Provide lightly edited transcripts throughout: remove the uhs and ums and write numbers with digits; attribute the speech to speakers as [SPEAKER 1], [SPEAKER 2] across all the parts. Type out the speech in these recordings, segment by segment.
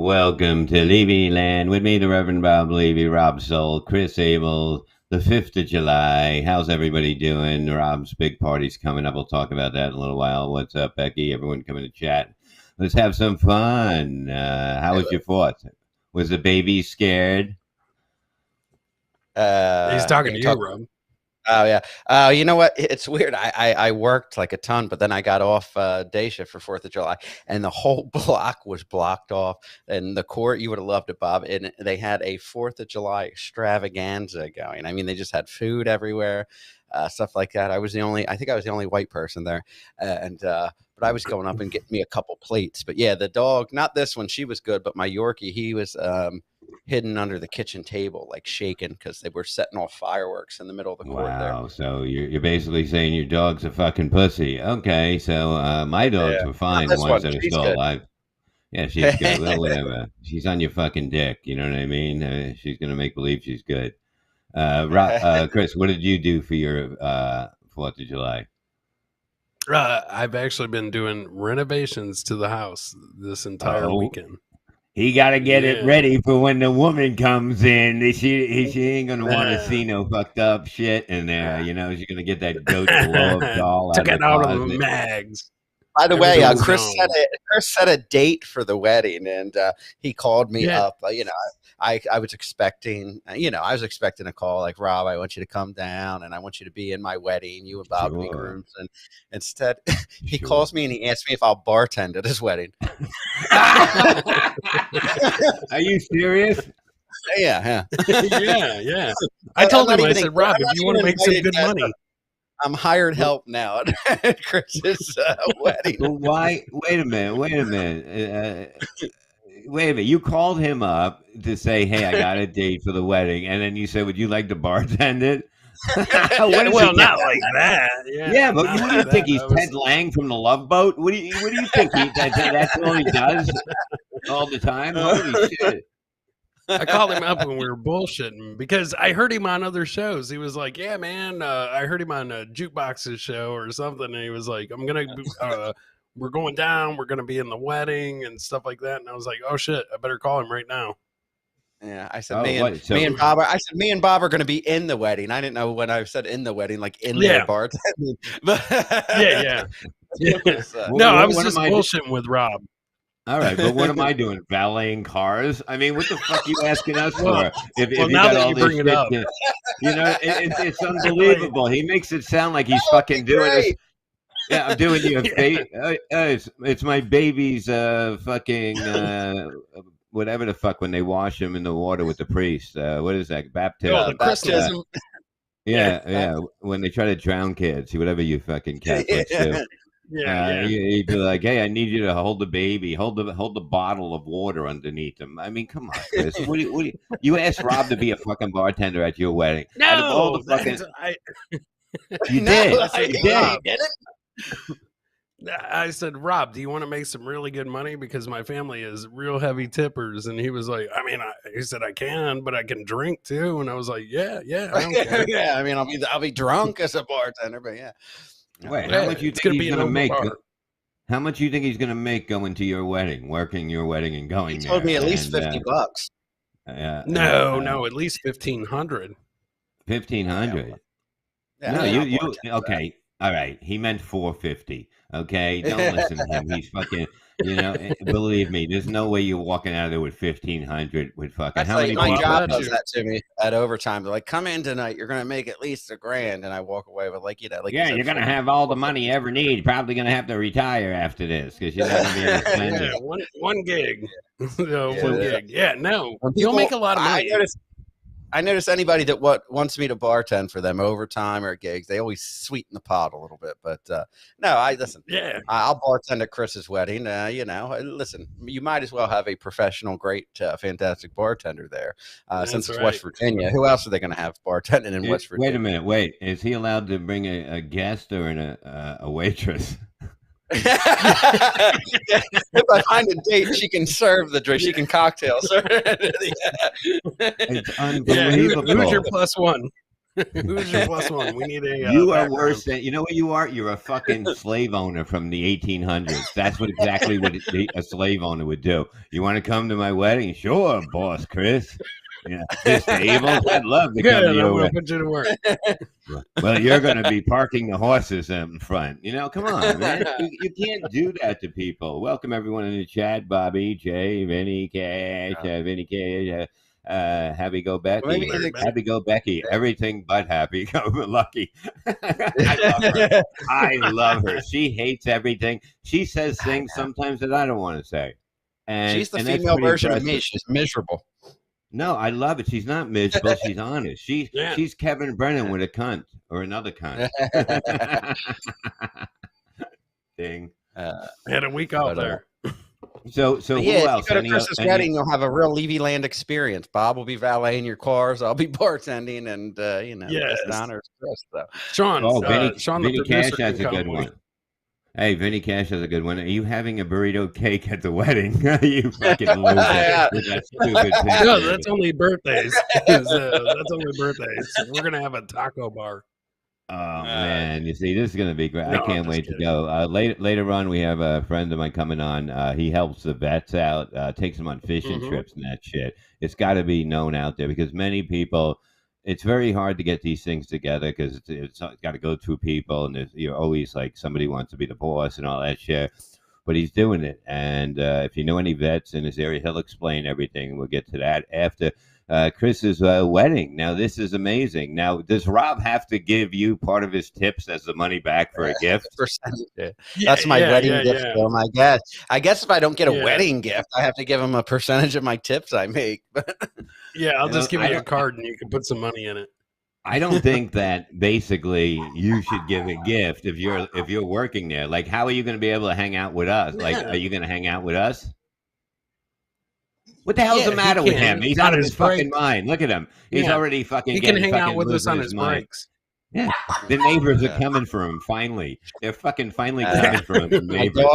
[SPEAKER 1] Welcome to Levyland with me, the Reverend Bob Levy, Rob Soul, Chris Abel, the 5th of July. How's everybody doing? Rob's big party's coming up. We'll talk about that in a little while. What's up, Becky? Everyone coming to chat. Let's have some fun. How was your 4th? Was the baby scared?
[SPEAKER 2] He's talking to you, Rob.
[SPEAKER 3] Oh, yeah. You know what? It's weird. I worked like a ton, but then I got off day shift for 4th of July, and the whole block was blocked off. And the court, you would have loved it, Bob. And they had a 4th of July extravaganza going. I mean, they just had food everywhere, stuff like that. I think I was the only white person there. But I was going up and getting me a couple plates. But yeah, the dog, not this one, she was good, but my Yorkie, he was hidden under the kitchen table, like shaking because they were setting off fireworks in the middle of the court there.
[SPEAKER 1] Wow, so you're basically saying your dog's a fucking pussy. Okay, so my dogs were fine, the ones that are still alive. Yeah, she's good. Well, whatever. She's on your fucking dick, you know what I mean? She's going to make believe she's good. Chris, what did you do for your 4th of July?
[SPEAKER 2] I've actually been doing renovations to the house this entire weekend.
[SPEAKER 1] He got to get it ready for when the woman comes in. She ain't going to want to see no fucked up shit in there. You know, she's going to get that goat glove doll
[SPEAKER 2] Took it out of the mags.
[SPEAKER 3] By the way, Chris set a date for the wedding, and he called me up. I was expecting, a call like, Rob, I want you to come down, and I want you to be in my wedding. You and Bob to be grooms. And instead, he calls me and he asks me if I'll bartend at his wedding.
[SPEAKER 1] Are you serious?
[SPEAKER 3] Yeah.
[SPEAKER 2] Yeah. I told him, I said, Rob, if you want to make some good money.
[SPEAKER 3] I'm hired help now at Chris's wedding.
[SPEAKER 1] Why? Wait a minute. You called him up to say, hey, I got a date for the wedding. And then you said, would you like to bartend it?
[SPEAKER 2] Well, not like that.
[SPEAKER 1] Yeah, but what do you think? He's Ted Lang from The Love Boat? What do you think? That's all he does all the time? Holy shit.
[SPEAKER 2] I called him up when we were bullshitting because I heard him on other shows. He was like, yeah, man, I heard him on Jukebox's show or something. And he was like, we're going down. We're going to be in the wedding and stuff like that. And I was like, oh shit, I better call him right now.
[SPEAKER 3] Yeah, I said me and Bob. I said me and Bob are going to be in the wedding. I didn't know when I said in the wedding, like in the bar.
[SPEAKER 2] But no, I was just bullshitting with Rob.
[SPEAKER 1] All right, but what am I doing? Valeting cars? I mean, what the fuck are you asking us for? If
[SPEAKER 2] now
[SPEAKER 1] got
[SPEAKER 2] that
[SPEAKER 1] all
[SPEAKER 2] you
[SPEAKER 1] this
[SPEAKER 2] bring it up,
[SPEAKER 1] it's unbelievable. He makes it sound like he's fucking doing this. Yeah, I'm doing you a favor. It's my baby's fucking whatever the fuck when they wash him in the water with the priest. What is that? Baptism.
[SPEAKER 2] Oh, the baptism.
[SPEAKER 1] Yeah. When they try to drown kids, whatever you fucking Catholics do. He'd be like, "Hey, I need you to hold the baby, hold the bottle of water underneath him." I mean, come on, Chris. What do you asked Rob to be a fucking bartender at your wedding?
[SPEAKER 2] No,
[SPEAKER 1] you did.
[SPEAKER 2] I said, Rob, do you want to make some really good money? Because my family is real heavy tippers. And he was like, he said, I can, but I can drink too. And I was like, yeah. I don't care.
[SPEAKER 3] Yeah. I mean, I'll be drunk as a bartender, but yeah.
[SPEAKER 1] Wait, how much you think he's going to make? How much you think he's going to make going to your wedding, working your wedding and going there?
[SPEAKER 3] He told me at least $50.
[SPEAKER 2] No, at least $1,500.
[SPEAKER 1] $1,500.
[SPEAKER 3] Yeah,
[SPEAKER 1] no, you okay. All right, he meant $450. Okay, don't listen to him. He's fucking. Believe me, there's no way you're walking out of there with $1,500 with fucking.
[SPEAKER 3] That's
[SPEAKER 1] how many
[SPEAKER 3] my
[SPEAKER 1] people
[SPEAKER 3] job does that to me at overtime. They're like, "Come in tonight. You're gonna make at least $1,000," and I walk away with
[SPEAKER 1] you're gonna have all the money you ever need. Probably gonna have to retire after this because you're not gonna be able to spend it.
[SPEAKER 2] One gig. One gig. Yeah, no, you'll make a lot of money.
[SPEAKER 3] I notice anybody that wants me to bartend for them overtime or gigs, they always sweeten the pot a little bit. But listen.
[SPEAKER 2] Yeah,
[SPEAKER 3] I'll bartend at Chris's wedding. Listen, you might as well have a professional, great, fantastic bartender there. Since it's West Virginia, who else are they going to have bartending in West Virginia?
[SPEAKER 1] Wait a minute. Is he allowed to bring a guest or a waitress?
[SPEAKER 3] If I find a date, she can serve the drink. She can cocktail serve.
[SPEAKER 1] It's unbelievable.
[SPEAKER 2] Who's your plus one? Who's your plus one? We need a
[SPEAKER 1] You are
[SPEAKER 2] background.
[SPEAKER 1] worse than, you know what you are? You're a fucking slave owner from the 1800s. That's what exactly what a slave owner would do. You want to come to my wedding? Sure, boss Chris. Yeah, disabled. I'd love to
[SPEAKER 2] Good.
[SPEAKER 1] come to
[SPEAKER 2] I'm
[SPEAKER 1] your
[SPEAKER 2] gonna
[SPEAKER 1] wedding.
[SPEAKER 2] put you to work.
[SPEAKER 1] Well, you're going to be parking the horses in front. You know, come on, man. You can't do that to people. Welcome everyone in the chat. Bobby, Jay, Vinny, Cash, Vinny, Cash. Happy go Becky. Happy go Becky. Everything but happy go Lucky. I love her. I love her. She hates everything. She says things sometimes that I don't want to say. And
[SPEAKER 3] She's the
[SPEAKER 1] and that's
[SPEAKER 3] female
[SPEAKER 1] pretty
[SPEAKER 3] version of me.
[SPEAKER 1] impressive.
[SPEAKER 3] She's miserable.
[SPEAKER 1] No, I love it. She's not miserable. She's honest.
[SPEAKER 2] Yeah.
[SPEAKER 1] She's Kevin Brennan with a cunt or another cunt. Ding.
[SPEAKER 2] Had a week off there.
[SPEAKER 1] So who
[SPEAKER 3] Yeah,
[SPEAKER 1] else?
[SPEAKER 3] if you go to Chris's wedding, you'll have a real Levyland experience. Bob will be valeting your cars. I'll be bartending, and
[SPEAKER 2] Yes.
[SPEAKER 3] it's an honor to Chris, though.
[SPEAKER 2] Sean, Sean,
[SPEAKER 1] Vinny
[SPEAKER 2] the
[SPEAKER 1] Cash
[SPEAKER 2] producer,
[SPEAKER 1] has a
[SPEAKER 2] can
[SPEAKER 1] good
[SPEAKER 2] come.
[SPEAKER 1] one. Hey, Vinny Cash has a good one. Are you having a burrito cake at the wedding? You fucking loser. With that stupid picture.
[SPEAKER 2] No, that's only birthdays. That's only birthdays. We're gonna have a taco bar.
[SPEAKER 1] Oh man, you see, this is gonna be great.
[SPEAKER 2] No,
[SPEAKER 1] I can't
[SPEAKER 2] I'm
[SPEAKER 1] wait
[SPEAKER 2] just
[SPEAKER 1] to go. Later on, we have a friend of mine coming on. He helps the vets out, takes them on fishing trips and that shit. It's got to be known out there because many people. It's very hard to get these things together because it's got to go through people, and you're always like somebody wants to be the boss and all that shit. But he's doing it, and if you know any vets in this area, he'll explain everything. We'll get to that after Chris's wedding. Now, this is amazing. Now, does Rob have to give you part of his tips as the money back for a gift?
[SPEAKER 3] That's my wedding gift to him, I guess. I guess if I don't get a wedding gift, I have to give him a percentage of my tips I make.
[SPEAKER 2] Yeah, I'll just give you a card and you can put some money in it.
[SPEAKER 1] I don't think that basically you should give a gift if you're working there. Like, how are you going to be able to hang out with us? Like, are you going to hang out with us? What the hell's the matter with him? He's out of his fucking mind. Look at him. He's already fucking.
[SPEAKER 2] He can hang out with us on his breaks.
[SPEAKER 1] Yeah, the neighbors are coming for him. Finally, they're fucking finally coming for him. The neighbors.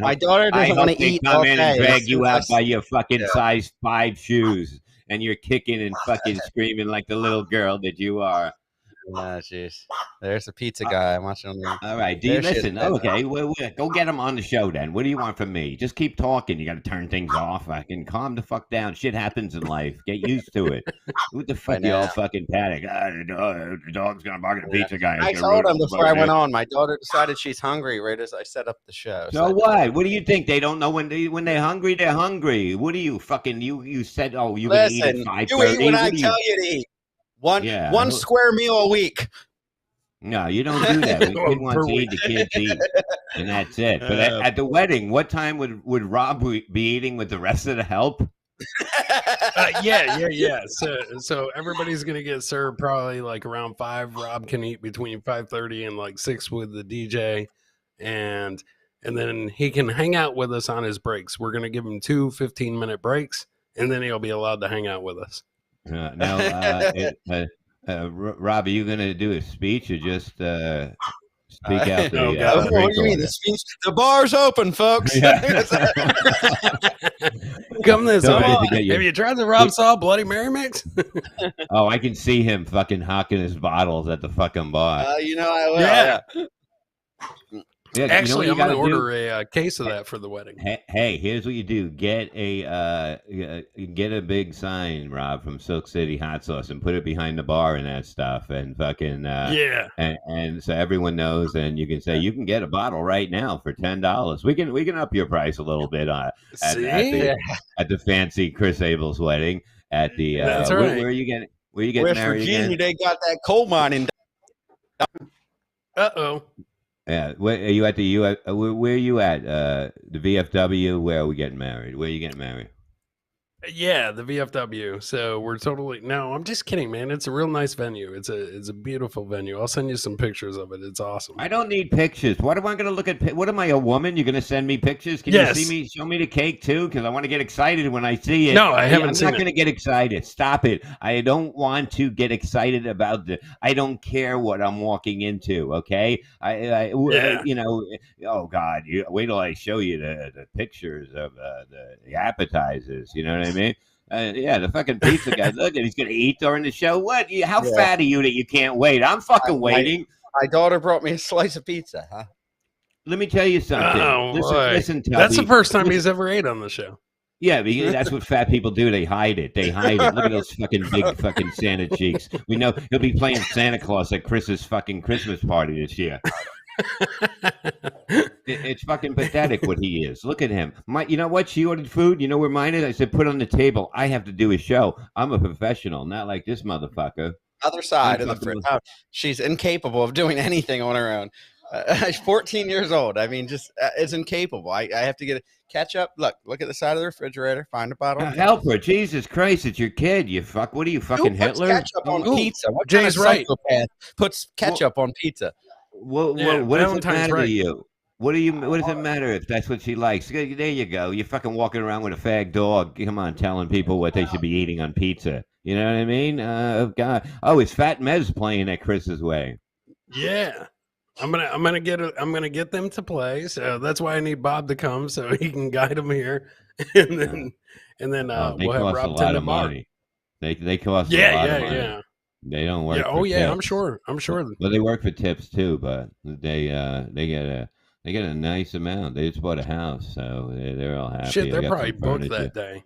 [SPEAKER 3] My daughter doesn't want to eat.
[SPEAKER 1] Come in and drag you out by your fucking size 5 shoes, and you're kicking and fucking screaming like the little girl that you are.
[SPEAKER 3] Ah, jeez. There's the pizza guy. I'm watching on the.
[SPEAKER 1] All right. Do you listen? Okay. Well, go get him on the show then. What do you want from me? Just keep talking. You got to turn things off. I can calm the fuck down. Shit happens in life. Get used to it. What the fuck? You all fucking panic. The dog's going to bark at the pizza guy.
[SPEAKER 3] I told him before I went on. My daughter decided she's hungry right as I set up the show.
[SPEAKER 1] So what? What do you think? They don't know when they're hungry, they're hungry. What do you fucking, you said, oh, you're going to eat at 5:30?
[SPEAKER 3] You eat when I tell you to eat. One square meal a week.
[SPEAKER 1] No, you don't do that. When the kid wants to eat, the kids eat. And that's it. But at the wedding, what time would Rob be eating with the rest of the help?
[SPEAKER 2] Yeah. So everybody's gonna get served probably like around 5. Rob can eat between 5:30 and like 6 with the DJ. And then he can hang out with us on his breaks. We're gonna give him 2 15-minute breaks, and then he'll be allowed to hang out with us.
[SPEAKER 1] Rob, are you going to do a speech or just speak out the
[SPEAKER 3] what do you mean, the speech? The bar's open, folks.
[SPEAKER 2] Come this way. Have you tried the Rob Saw Bloody Mary mix?
[SPEAKER 1] Oh, I can see him fucking hawking his bottles at the fucking bar.
[SPEAKER 3] I will. Yeah.
[SPEAKER 2] Actually, I'm going to order a case of that for the wedding.
[SPEAKER 1] Hey, here's what you do: get a big sign, Rob, from Silk City Hot Sauce, and put it behind the bar and that stuff, and fucking and so everyone knows, and you can say you can get a bottle right now for $10. We can up your price a little bit at the fancy Chris Abel's wedding at the.
[SPEAKER 2] That's right.
[SPEAKER 1] Where are you getting? Where you getting
[SPEAKER 3] West
[SPEAKER 1] married
[SPEAKER 3] Virginia,
[SPEAKER 1] again?
[SPEAKER 3] they got that coal mine in.
[SPEAKER 1] Yeah, where are you at where are you at? The VFW? Where are we getting married? Where are you getting married?
[SPEAKER 2] Yeah, the VFW. So we're totally no. I'm just kidding, man. It's a real nice venue. It's a beautiful venue. I'll send you some pictures of it. It's awesome.
[SPEAKER 1] I don't need pictures. What am I going to look at? What am I, a woman? You're going to send me pictures? Can you see me? Show me the cake too, because I want to get excited when I see it.
[SPEAKER 2] No, I haven't seen it.
[SPEAKER 1] I'm not going to get excited. Stop it. I don't want to get excited about I don't care what I'm walking into. Okay, you know. Oh God, wait till I show you the pictures of the appetizers. You know what I mean? Yeah, the fucking pizza guy. Look, he's gonna eat during the show. What? How
[SPEAKER 3] Yeah.
[SPEAKER 1] fat are you that you can't wait? I'm fucking waiting.
[SPEAKER 3] My daughter brought me a slice of pizza. Huh?
[SPEAKER 1] Let me tell you something.
[SPEAKER 2] Oh,
[SPEAKER 1] Listen, Tubby.
[SPEAKER 2] that's the first time he's ever ate on the show.
[SPEAKER 1] Yeah, because that's what fat people do. They hide it. Look at those fucking big fucking Santa cheeks. We know he'll be playing Santa Claus at Chris's fucking Christmas party this year. It's fucking pathetic what he is. Look at him. You know what? She ordered food. You know where mine is? I said, put on the table. I have to do a show. I'm a professional, not like this motherfucker.
[SPEAKER 3] Other side of the fridge. She's incapable of doing anything on her own. She's 14 years old. I mean, just is incapable. I have to get ketchup. Look at the side of the refrigerator. Find a bottle.
[SPEAKER 1] Help her. Jesus Christ, it's your kid. You fuck. What are you, fucking Hitler?
[SPEAKER 3] Ketchup on pizza. What
[SPEAKER 2] Jay's
[SPEAKER 3] kind of psychopath puts ketchup on pizza?
[SPEAKER 1] What does it matter to you? What does it matter if that's what she likes? There you go. You're fucking walking around with a fag dog. Come on, telling people what they should be eating on pizza. You know what I mean? God. Oh, is Fat Mez playing at Chris's way?
[SPEAKER 2] Yeah. I'm gonna get them to play. So that's why I need Bob to come so he can guide them here, and then we'll have Rob
[SPEAKER 1] a lot of money. They cost a lot of money. Yeah. They don't work.
[SPEAKER 2] Yeah.
[SPEAKER 1] For tips.
[SPEAKER 2] I'm sure.
[SPEAKER 1] Well, they work for tips too, but they get a nice amount. They just bought a house, so they're all happy.
[SPEAKER 2] Shit, they're probably booked that day.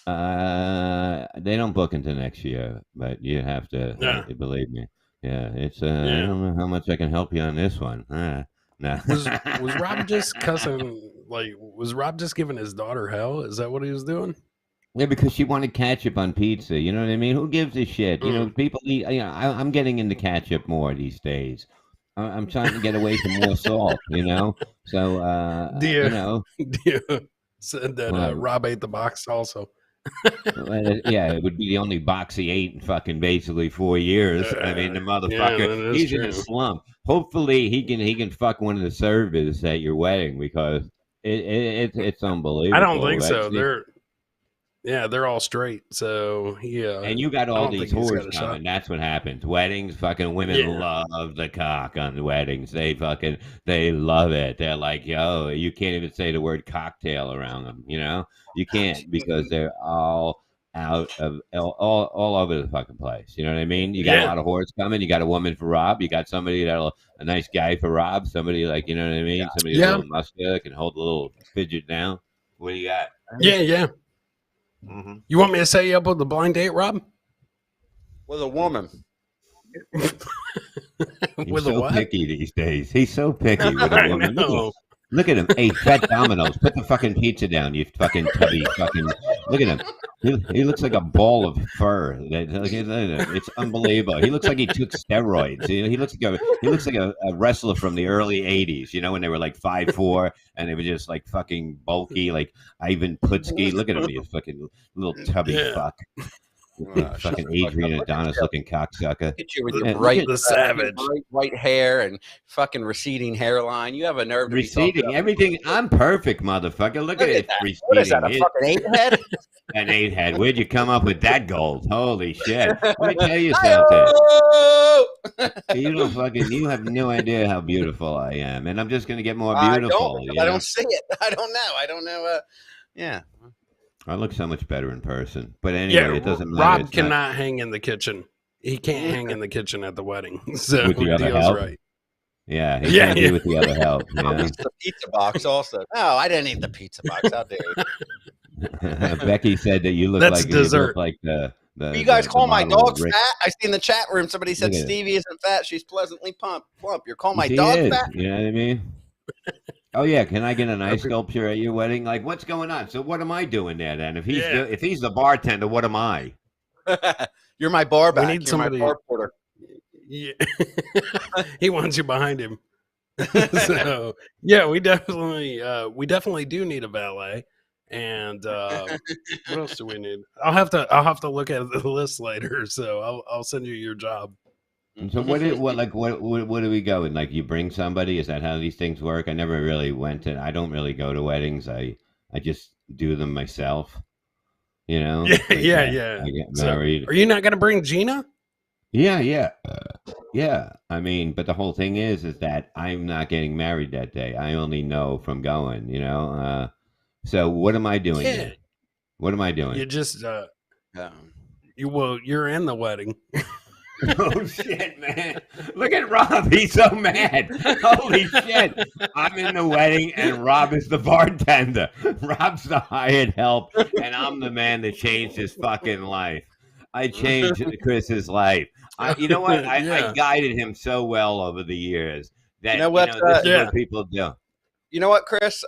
[SPEAKER 1] They don't book until next year, but you have to believe me. Yeah, it's I don't know how much I can help you on this one. No.
[SPEAKER 2] Was Rob just cussing? Like, was Rob just giving his daughter hell? Is that what he was doing?
[SPEAKER 1] Yeah, because she wanted ketchup on pizza. You know what I mean? Who gives a shit? You know, people eat. You know, I'm getting into ketchup more these days. I'm trying to get away from more salt. You know, so
[SPEAKER 2] Dio said that Rob ate the box also.
[SPEAKER 1] Yeah, it would be the only box he ate in fucking basically 4 years. I mean, the motherfucker, he's in a slump. Hopefully, he can fuck one of the servers at your wedding because it's unbelievable.
[SPEAKER 2] I don't think so. They're all straight. So
[SPEAKER 1] and you got all these whores coming. That's what happens. Weddings, fucking women love the cock on the weddings. They love it. They're like, yo, you can't even say the word cocktail around them. You know, you can't because they're all out of all over the fucking place. You know what I mean? You got a lot of whores coming. You got a woman for Rob. You got somebody a nice guy for Rob. Somebody like, you know what I mean? Somebody a little muscular can hold a little fidget down. What do you got?
[SPEAKER 2] Yeah. Mm-hmm. You want me to set you up with the blind date, Rob?
[SPEAKER 3] With a woman.
[SPEAKER 1] He's so picky these days. He's so picky with a woman. Look at him. Hey, Fat Domino's, put the fucking pizza down, you fucking tubby fucking. Look at him. He looks like a ball of fur. It's unbelievable. He looks like he took steroids. He looks like a wrestler from the early '80s. You know, when they were like 5'4" and they were just like fucking bulky, like Ivan Putski. Look at him. He's fucking little tubby fuck. Fucking Adrian Adonis looking cocksucker.
[SPEAKER 3] Get you with your bright white hair and fucking receding hairline. You have a nerve to
[SPEAKER 1] receding everything. I'm perfect, motherfucker. Look at it. Receding.
[SPEAKER 3] What is that? A fucking 8-head?
[SPEAKER 1] An 8-head. Where'd you come up with that gold? Holy shit! Let me tell you something. You have no idea how beautiful I am, and I'm just gonna get more beautiful.
[SPEAKER 3] I don't see it. I don't know. Yeah.
[SPEAKER 1] I look so much better in person. But anyway, it doesn't matter.
[SPEAKER 2] Rob cannot hang in the kitchen. He can't hang in the kitchen at the wedding. So
[SPEAKER 1] with the other help? Right. Yeah, he can't do with the other help.
[SPEAKER 3] Yeah. The pizza box also. No, I didn't eat the pizza box. How dare you?
[SPEAKER 1] Becky said that you look like dessert. You look like the
[SPEAKER 3] you guys call my dog fat? I see in the chat room somebody said Stevie isn't fat. She's pleasantly plump. You're calling my dog fat?
[SPEAKER 1] You know what I mean? Oh yeah, can I get an ice sculpture at your wedding? Like, what's going on? So what am I doing there then? If he's the bartender, what am I?
[SPEAKER 3] You're my bar back.
[SPEAKER 2] We need somebody.
[SPEAKER 3] My bar porter.
[SPEAKER 2] Yeah, he wants you behind him. So yeah, we definitely do need a valet. And what else do we need? I'll have to look at the list later. So I'll send you your job.
[SPEAKER 1] And so what do we go and like you bring somebody? Is that how these things work? I never really I don't really go to weddings. I just do them myself. You know?
[SPEAKER 2] Yeah.
[SPEAKER 1] I get married.
[SPEAKER 2] So, are you not gonna bring Gina?
[SPEAKER 1] Yeah. I mean, but the whole thing is that I'm not getting married that day. I only know from going, you know. So what am I doing?
[SPEAKER 2] Yeah.
[SPEAKER 1] What am I doing?
[SPEAKER 2] You just
[SPEAKER 3] Um,
[SPEAKER 2] you're in the wedding.
[SPEAKER 1] Oh shit, man! Look at Rob. He's so mad. Holy shit! I'm in the wedding, and Rob is the bartender. Rob's the hired help, and I'm the man that changed his fucking life. I changed Chris's life. You know what? I
[SPEAKER 2] Yeah.
[SPEAKER 1] guided him so well over the years that
[SPEAKER 3] You know what,
[SPEAKER 1] this is
[SPEAKER 2] yeah.
[SPEAKER 1] what people do.
[SPEAKER 3] You know what, Chris?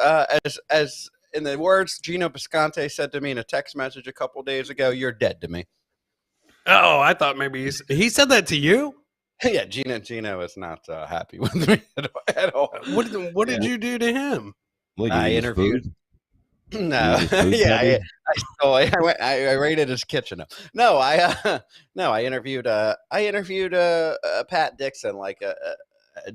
[SPEAKER 3] As in the words Gino Bisconte said to me in a text message a couple days ago, you're dead to me.
[SPEAKER 2] Oh, I thought maybe he said that to you.
[SPEAKER 3] Yeah, Gino is not happy with me at all.
[SPEAKER 2] What did you do to him?
[SPEAKER 1] What,
[SPEAKER 3] I
[SPEAKER 1] you use
[SPEAKER 3] interviewed-
[SPEAKER 1] food?
[SPEAKER 3] No,
[SPEAKER 1] You use food,
[SPEAKER 3] yeah,
[SPEAKER 1] Debbie?
[SPEAKER 3] I raided his kitchen up. No, I interviewed Pat Dixon like a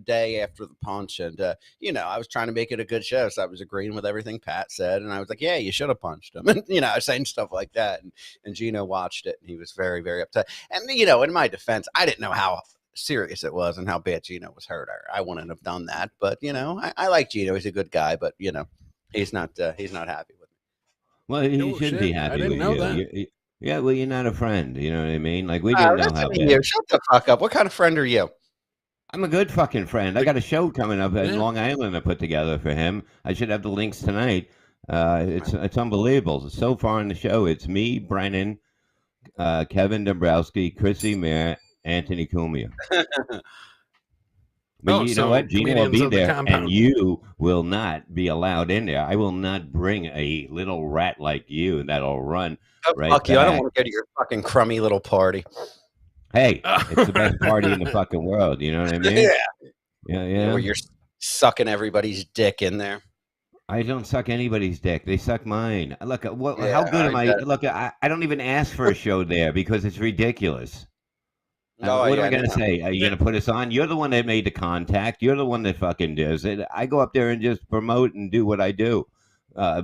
[SPEAKER 3] day after the punch, and I was trying to make it a good show, so I was agreeing with everything Pat said, and I was like, yeah, you should have punched him, and I was saying stuff like that, and Gino watched it, and he was very, very upset. And in my defense, I didn't know how serious it was and how bad Gino was hurt. I wouldn't have done that, but I like Gino. He's a good guy, but he's not happy with me.
[SPEAKER 1] Well, he
[SPEAKER 2] No
[SPEAKER 1] shouldn't be
[SPEAKER 2] shit.
[SPEAKER 1] happy
[SPEAKER 2] I didn't
[SPEAKER 1] with
[SPEAKER 2] know
[SPEAKER 1] you.
[SPEAKER 2] that.
[SPEAKER 1] Yeah, well, you're not a friend. You know what I mean? Like, we didn't know how bad.
[SPEAKER 3] Shut the fuck up. What kind of friend are you?
[SPEAKER 1] I'm a good fucking friend. I got a show coming up in
[SPEAKER 2] Yeah.
[SPEAKER 1] Long Island I put together for him. I should have the links tonight. It's unbelievable. So far in the show, it's me, Brennan, Kevin Dombrowski, Chrissy Mayer, Anthony Cumia. But
[SPEAKER 2] Oh,
[SPEAKER 1] you
[SPEAKER 2] so
[SPEAKER 1] know what? Gino will
[SPEAKER 2] comedians
[SPEAKER 1] be
[SPEAKER 2] of the
[SPEAKER 1] there,
[SPEAKER 2] compound.
[SPEAKER 1] and you will not be allowed in there. I will not bring a little rat like you that'll run
[SPEAKER 3] Oh,
[SPEAKER 1] right
[SPEAKER 3] fuck you. I don't
[SPEAKER 1] back.
[SPEAKER 3] want to go to your fucking crummy little party.
[SPEAKER 1] Hey, it's the best party in the fucking world. You know what I mean? Yeah.
[SPEAKER 3] Where you're sucking everybody's dick in there.
[SPEAKER 1] I don't suck anybody's dick. They suck mine. Look, how good am I?
[SPEAKER 3] bet.
[SPEAKER 1] Look, I don't even ask for a show there because it's ridiculous.
[SPEAKER 3] Oh,
[SPEAKER 1] What
[SPEAKER 3] yeah,
[SPEAKER 1] am I
[SPEAKER 3] I
[SPEAKER 1] going to
[SPEAKER 3] know.
[SPEAKER 1] say? Are you going to put us on? You're the one that made the contact. You're the one that fucking does it. I go up there and just promote and do what I do.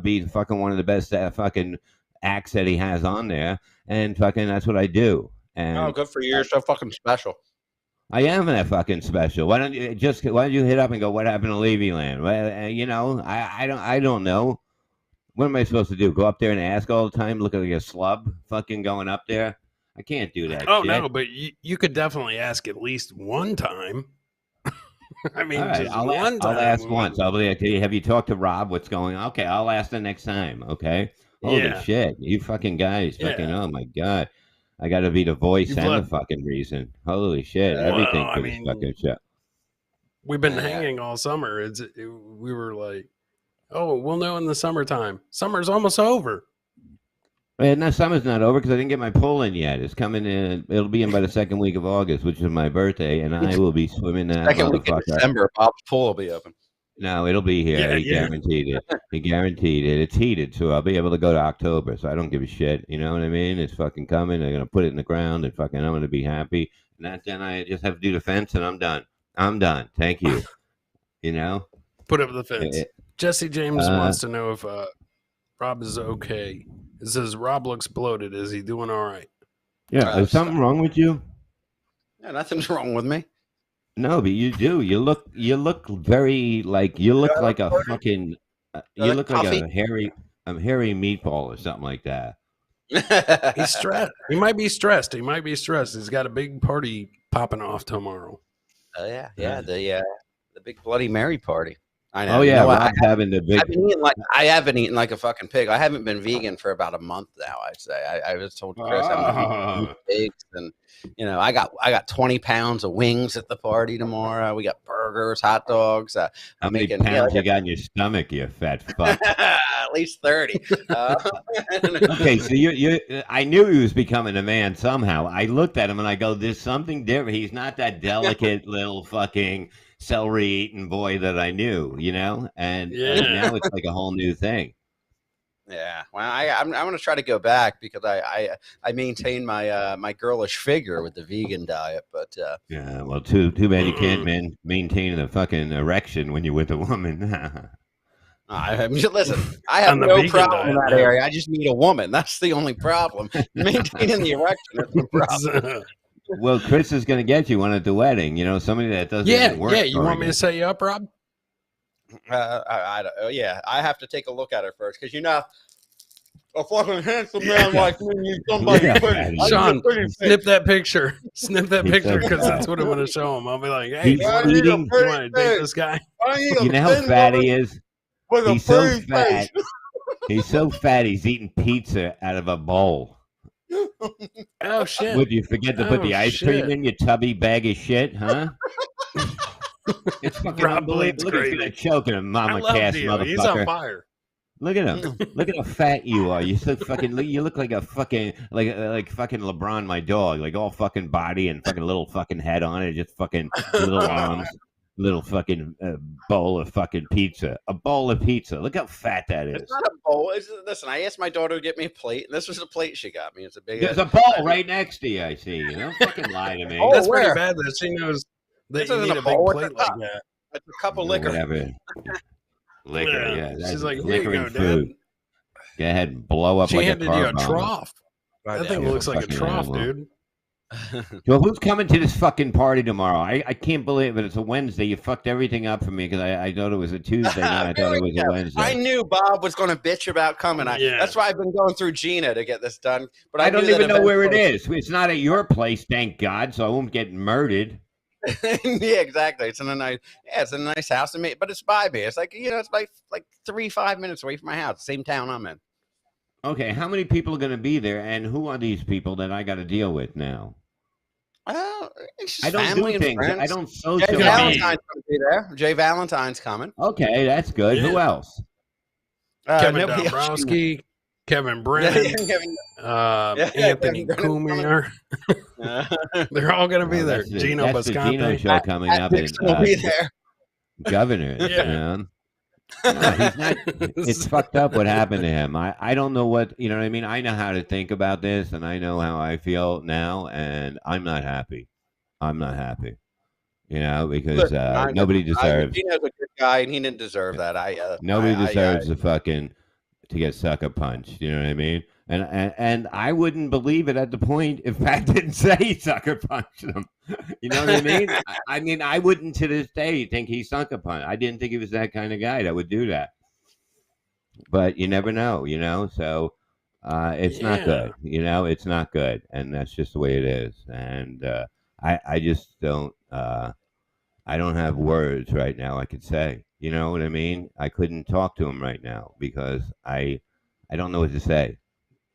[SPEAKER 1] Be fucking one of the best fucking acts that he has on there. And fucking that's what I do. And
[SPEAKER 3] Oh, good for you. You're so fucking special.
[SPEAKER 1] I am that fucking special. Why don't you hit up and go, what happened to Levyland? Well, I don't know. What am I supposed to do? Go up there and ask all the time? Look like a slub fucking going up there? I can't do that
[SPEAKER 2] Oh
[SPEAKER 1] shit.
[SPEAKER 2] no, but you could definitely ask at least one time. I mean,
[SPEAKER 1] All right,
[SPEAKER 2] just
[SPEAKER 1] I'll
[SPEAKER 2] one time.
[SPEAKER 1] ask once. I'll be like, hey, have you talked to Rob? What's going on? Okay, I'll ask the next time. Okay. Holy
[SPEAKER 2] Yeah.
[SPEAKER 1] shit. You fucking guys. Fucking,
[SPEAKER 2] Yeah.
[SPEAKER 1] oh my God. I got to be the voice
[SPEAKER 2] You've
[SPEAKER 1] and
[SPEAKER 2] let-
[SPEAKER 1] the fucking reason. Holy shit.
[SPEAKER 3] Yeah.
[SPEAKER 1] Everything
[SPEAKER 2] Well,
[SPEAKER 1] for
[SPEAKER 2] I
[SPEAKER 1] this
[SPEAKER 2] mean,
[SPEAKER 1] fucking shit.
[SPEAKER 2] We've been
[SPEAKER 3] Yeah.
[SPEAKER 2] hanging all summer. We were like, oh, we'll know in the summertime. Summer's almost over.
[SPEAKER 1] No, summer's not over because I didn't get my pull in yet. It's coming in. It'll be in by the second week of August, which is my birthday, and I will be swimming that
[SPEAKER 3] Second week in
[SPEAKER 1] motherfucker.
[SPEAKER 3] December, Bob's pool will be open.
[SPEAKER 1] No, it'll be here.
[SPEAKER 2] Yeah,
[SPEAKER 1] He
[SPEAKER 2] yeah.
[SPEAKER 1] guaranteed it. He guaranteed it. It's heated, so I'll be able to go to October. So I don't give a shit. You know what I mean? It's fucking coming. They're gonna put it in the ground, and fucking I'm gonna be happy. And then I just have to do the fence, and I'm done. I'm done. Thank you. You know.
[SPEAKER 2] Put up the fence. Jesse James
[SPEAKER 1] Uh,
[SPEAKER 2] wants to know if Rob is okay. It says Rob looks bloated. Is he doing all right?
[SPEAKER 1] Yeah. Is something wrong with you?
[SPEAKER 3] Yeah, nothing's wrong with me.
[SPEAKER 1] No, but you do. You look very like you look like a fucking. You look like
[SPEAKER 3] Coffee?
[SPEAKER 1] a hairy meatball or something like that.
[SPEAKER 2] He's stressed. He might be stressed. He's got a big party popping off tomorrow.
[SPEAKER 3] Oh yeah, the big Bloody Mary party. I know.
[SPEAKER 1] Oh
[SPEAKER 3] You
[SPEAKER 1] yeah,
[SPEAKER 3] know what?
[SPEAKER 1] Rob's having the big.
[SPEAKER 3] I haven't eaten like a fucking pig. I haven't been vegan for about a month now. I'd say. I was told Chris I'm eating pigs, and I got 20 pounds of wings at the party tomorrow. We got burgers, hot dogs.
[SPEAKER 1] How many pounds you got in your stomach, you fat fuck?
[SPEAKER 3] At least 30.
[SPEAKER 1] Okay, so you I knew he was becoming a man somehow. I looked at him and I go, there's something different. He's not that delicate little fucking celery eating boy that I knew, and now it's like a whole new thing.
[SPEAKER 3] Yeah, well, I'm going to try to go back because I maintain my girlish figure with the vegan diet, but
[SPEAKER 1] Yeah, well, too bad you can't maintain a fucking erection when you're with a woman.
[SPEAKER 3] Listen, I have
[SPEAKER 2] On the
[SPEAKER 3] no
[SPEAKER 2] vegan
[SPEAKER 3] problem in
[SPEAKER 2] diet,
[SPEAKER 3] that
[SPEAKER 2] yeah.
[SPEAKER 3] area. I just need a woman. That's the only problem. Maintaining the erection is the problem.
[SPEAKER 1] Well, Chris is going to get you one at the wedding. Somebody that doesn't even work.
[SPEAKER 2] You want me to set you up, Rob?
[SPEAKER 3] I have to take a look at her first because a fucking handsome man like me needs somebody
[SPEAKER 1] Yeah.
[SPEAKER 3] pretty. I need a
[SPEAKER 2] Sean,
[SPEAKER 3] pretty face.
[SPEAKER 2] snip that picture. Snip that
[SPEAKER 1] He's
[SPEAKER 2] picture
[SPEAKER 1] so
[SPEAKER 2] because
[SPEAKER 1] fat.
[SPEAKER 2] that's what I'm going to show him. I'll be like, hey,
[SPEAKER 1] He's
[SPEAKER 2] you want
[SPEAKER 1] eating.
[SPEAKER 2] to date this guy?
[SPEAKER 3] I need a
[SPEAKER 1] You know how
[SPEAKER 3] thin
[SPEAKER 1] fat he
[SPEAKER 3] woman
[SPEAKER 1] is?
[SPEAKER 3] with a
[SPEAKER 1] He's so
[SPEAKER 3] pretty
[SPEAKER 1] fat.
[SPEAKER 3] face.
[SPEAKER 1] He's so fat. He's eating pizza out of a bowl.
[SPEAKER 2] Oh, shit.
[SPEAKER 1] Would you forget to put the ice cream in, you tubby bag of shit, huh? It's fucking
[SPEAKER 2] Rob Blade's
[SPEAKER 1] unbelievable. Look, he's gonna
[SPEAKER 2] crazy.
[SPEAKER 1] choke him,
[SPEAKER 2] I
[SPEAKER 1] mama
[SPEAKER 2] love
[SPEAKER 1] cast
[SPEAKER 2] Gino. He's on
[SPEAKER 1] motherfucker.
[SPEAKER 2] fire.
[SPEAKER 1] Look at him. Look at how fat you are. You so fucking. You look like a fucking like fucking LeBron, my dog. Like all fucking body and fucking little fucking head on it. Just fucking little arms, little fucking bowl of fucking pizza. A bowl of pizza. Look how fat that is.
[SPEAKER 3] It's not a bowl. Listen, I asked my daughter to get me a plate, and this was the plate she got me. It's a big.
[SPEAKER 1] There's a bowl right next to you. I see. You don't fucking lie to me.
[SPEAKER 3] Oh,
[SPEAKER 2] That's pretty
[SPEAKER 3] where?
[SPEAKER 2] bad that she knows that
[SPEAKER 3] This
[SPEAKER 2] you
[SPEAKER 3] isn't
[SPEAKER 2] need
[SPEAKER 3] a
[SPEAKER 2] a big
[SPEAKER 3] bowl, it's
[SPEAKER 2] plate
[SPEAKER 3] a
[SPEAKER 2] like
[SPEAKER 3] cup.
[SPEAKER 2] that.
[SPEAKER 3] It's a cup of liquor.
[SPEAKER 1] Whatever. Liquor. Yeah.
[SPEAKER 2] She's
[SPEAKER 1] That's
[SPEAKER 2] like, here
[SPEAKER 1] liquor
[SPEAKER 2] you go,
[SPEAKER 1] and
[SPEAKER 2] Dad.
[SPEAKER 1] food. Go ahead and blow up
[SPEAKER 2] She
[SPEAKER 1] like a
[SPEAKER 2] handed
[SPEAKER 1] car
[SPEAKER 2] you a
[SPEAKER 1] bomb.
[SPEAKER 2] trough.
[SPEAKER 3] Right
[SPEAKER 2] That thing
[SPEAKER 3] there.
[SPEAKER 2] looks like a
[SPEAKER 1] Fucking
[SPEAKER 2] trough,
[SPEAKER 1] animal.
[SPEAKER 2] dude.
[SPEAKER 1] Well, who's coming to this fucking party tomorrow? I can't believe it. It's a Wednesday. You fucked everything up for me because I thought it was a Tuesday. And I thought it was a Wednesday.
[SPEAKER 3] I knew Bob was going to bitch about coming.
[SPEAKER 2] Yeah.
[SPEAKER 3] That's why I've been going through Gina to get this done. But
[SPEAKER 1] I don't
[SPEAKER 3] knew that
[SPEAKER 1] even know where it
[SPEAKER 3] eventually-
[SPEAKER 1] is. It's not at your place, thank God, so I won't get murdered.
[SPEAKER 3] Yeah, exactly. It's in a nice, it's in a nice house to me, but it's by me. It's like it's like 5 minutes away from my house, same town I'm in.
[SPEAKER 1] Okay, how many people are going to be there, and who are these people that I got to deal with now?
[SPEAKER 3] It's just
[SPEAKER 1] I don't
[SPEAKER 3] family
[SPEAKER 1] do
[SPEAKER 3] and
[SPEAKER 1] things.
[SPEAKER 3] friends.
[SPEAKER 1] I don't
[SPEAKER 3] Jay
[SPEAKER 1] socialize.
[SPEAKER 3] Valentine's going to be there. Jay Valentine's coming.
[SPEAKER 1] Okay, that's good. Who
[SPEAKER 2] Yeah.
[SPEAKER 1] else?
[SPEAKER 2] Kevin
[SPEAKER 3] Nobody else.
[SPEAKER 2] Dombrowski, Kevin
[SPEAKER 3] Yeah,
[SPEAKER 2] Brennan,
[SPEAKER 3] Kevin-
[SPEAKER 2] Anthony
[SPEAKER 3] Kevin Brennan.
[SPEAKER 2] Kumier. They're all going to be
[SPEAKER 1] Oh,
[SPEAKER 2] there.
[SPEAKER 1] that's the-
[SPEAKER 2] Gino
[SPEAKER 1] that's the Gino
[SPEAKER 2] Bisconte.
[SPEAKER 1] show coming
[SPEAKER 3] Pat
[SPEAKER 1] up. And,
[SPEAKER 3] Dixon will be there.
[SPEAKER 1] Governor.
[SPEAKER 2] Yeah.
[SPEAKER 1] You know? No, he's not. It's fucked up what happened to him. I don't know what, you know what I mean? I know how to think about this, and I know how I feel now, and I'm not happy. I'm not happy. You know, because nobody deserves.
[SPEAKER 3] Gino's a good guy, and he didn't deserve that.
[SPEAKER 1] Nobody deserves to get sucker punched. You know what I mean? And I wouldn't believe it at the point if Pat didn't say he sucker punched him. You know what I mean? I mean, I wouldn't to this day think he sucker punched. I didn't think he was that kind of guy that would do that. But you never know, you know. So it's not good. You know, it's not good, and that's just the way it is. And I just don't. I don't have words right now. I could say, you know what I mean? I couldn't talk to him right now because I don't know what to say.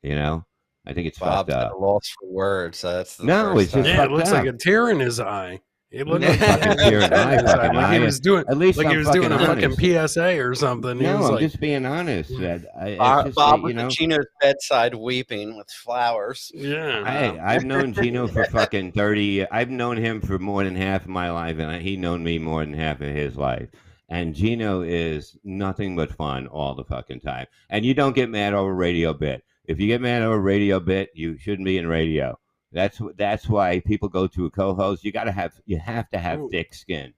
[SPEAKER 1] You know, I think it's
[SPEAKER 3] Bob's
[SPEAKER 1] fucked
[SPEAKER 3] at
[SPEAKER 1] up.
[SPEAKER 3] a loss for words. That's the
[SPEAKER 1] No,
[SPEAKER 3] first
[SPEAKER 1] it's just
[SPEAKER 3] time.
[SPEAKER 2] Yeah, it
[SPEAKER 1] fucked
[SPEAKER 2] looks
[SPEAKER 1] up.
[SPEAKER 2] like a tear in his eye. It looked
[SPEAKER 1] No
[SPEAKER 2] like
[SPEAKER 1] fucking tear in my fucking
[SPEAKER 2] like
[SPEAKER 1] eye.
[SPEAKER 2] he was doing.
[SPEAKER 1] At least
[SPEAKER 2] Like
[SPEAKER 1] I'm
[SPEAKER 2] he was doing a
[SPEAKER 1] fucking
[SPEAKER 2] fucking
[SPEAKER 1] honest.
[SPEAKER 2] PSA or something. He
[SPEAKER 1] No,
[SPEAKER 2] was
[SPEAKER 1] I'm
[SPEAKER 2] like,
[SPEAKER 1] just being honest. That it's
[SPEAKER 3] Bob,
[SPEAKER 1] just,
[SPEAKER 3] Bob
[SPEAKER 1] you
[SPEAKER 3] was
[SPEAKER 1] know.
[SPEAKER 3] at Gino's bedside weeping with flowers.
[SPEAKER 2] yeah.
[SPEAKER 1] Hey, I've known Gino for fucking 30 years. I've known him for more than half of my life, and he known me more than half of his life. And Gino is nothing but fun all the fucking time. And you don't get mad over a radio bit. If you get mad over a radio bit, you shouldn't be in radio. That's why people go to a co-host. You have to have thick skin.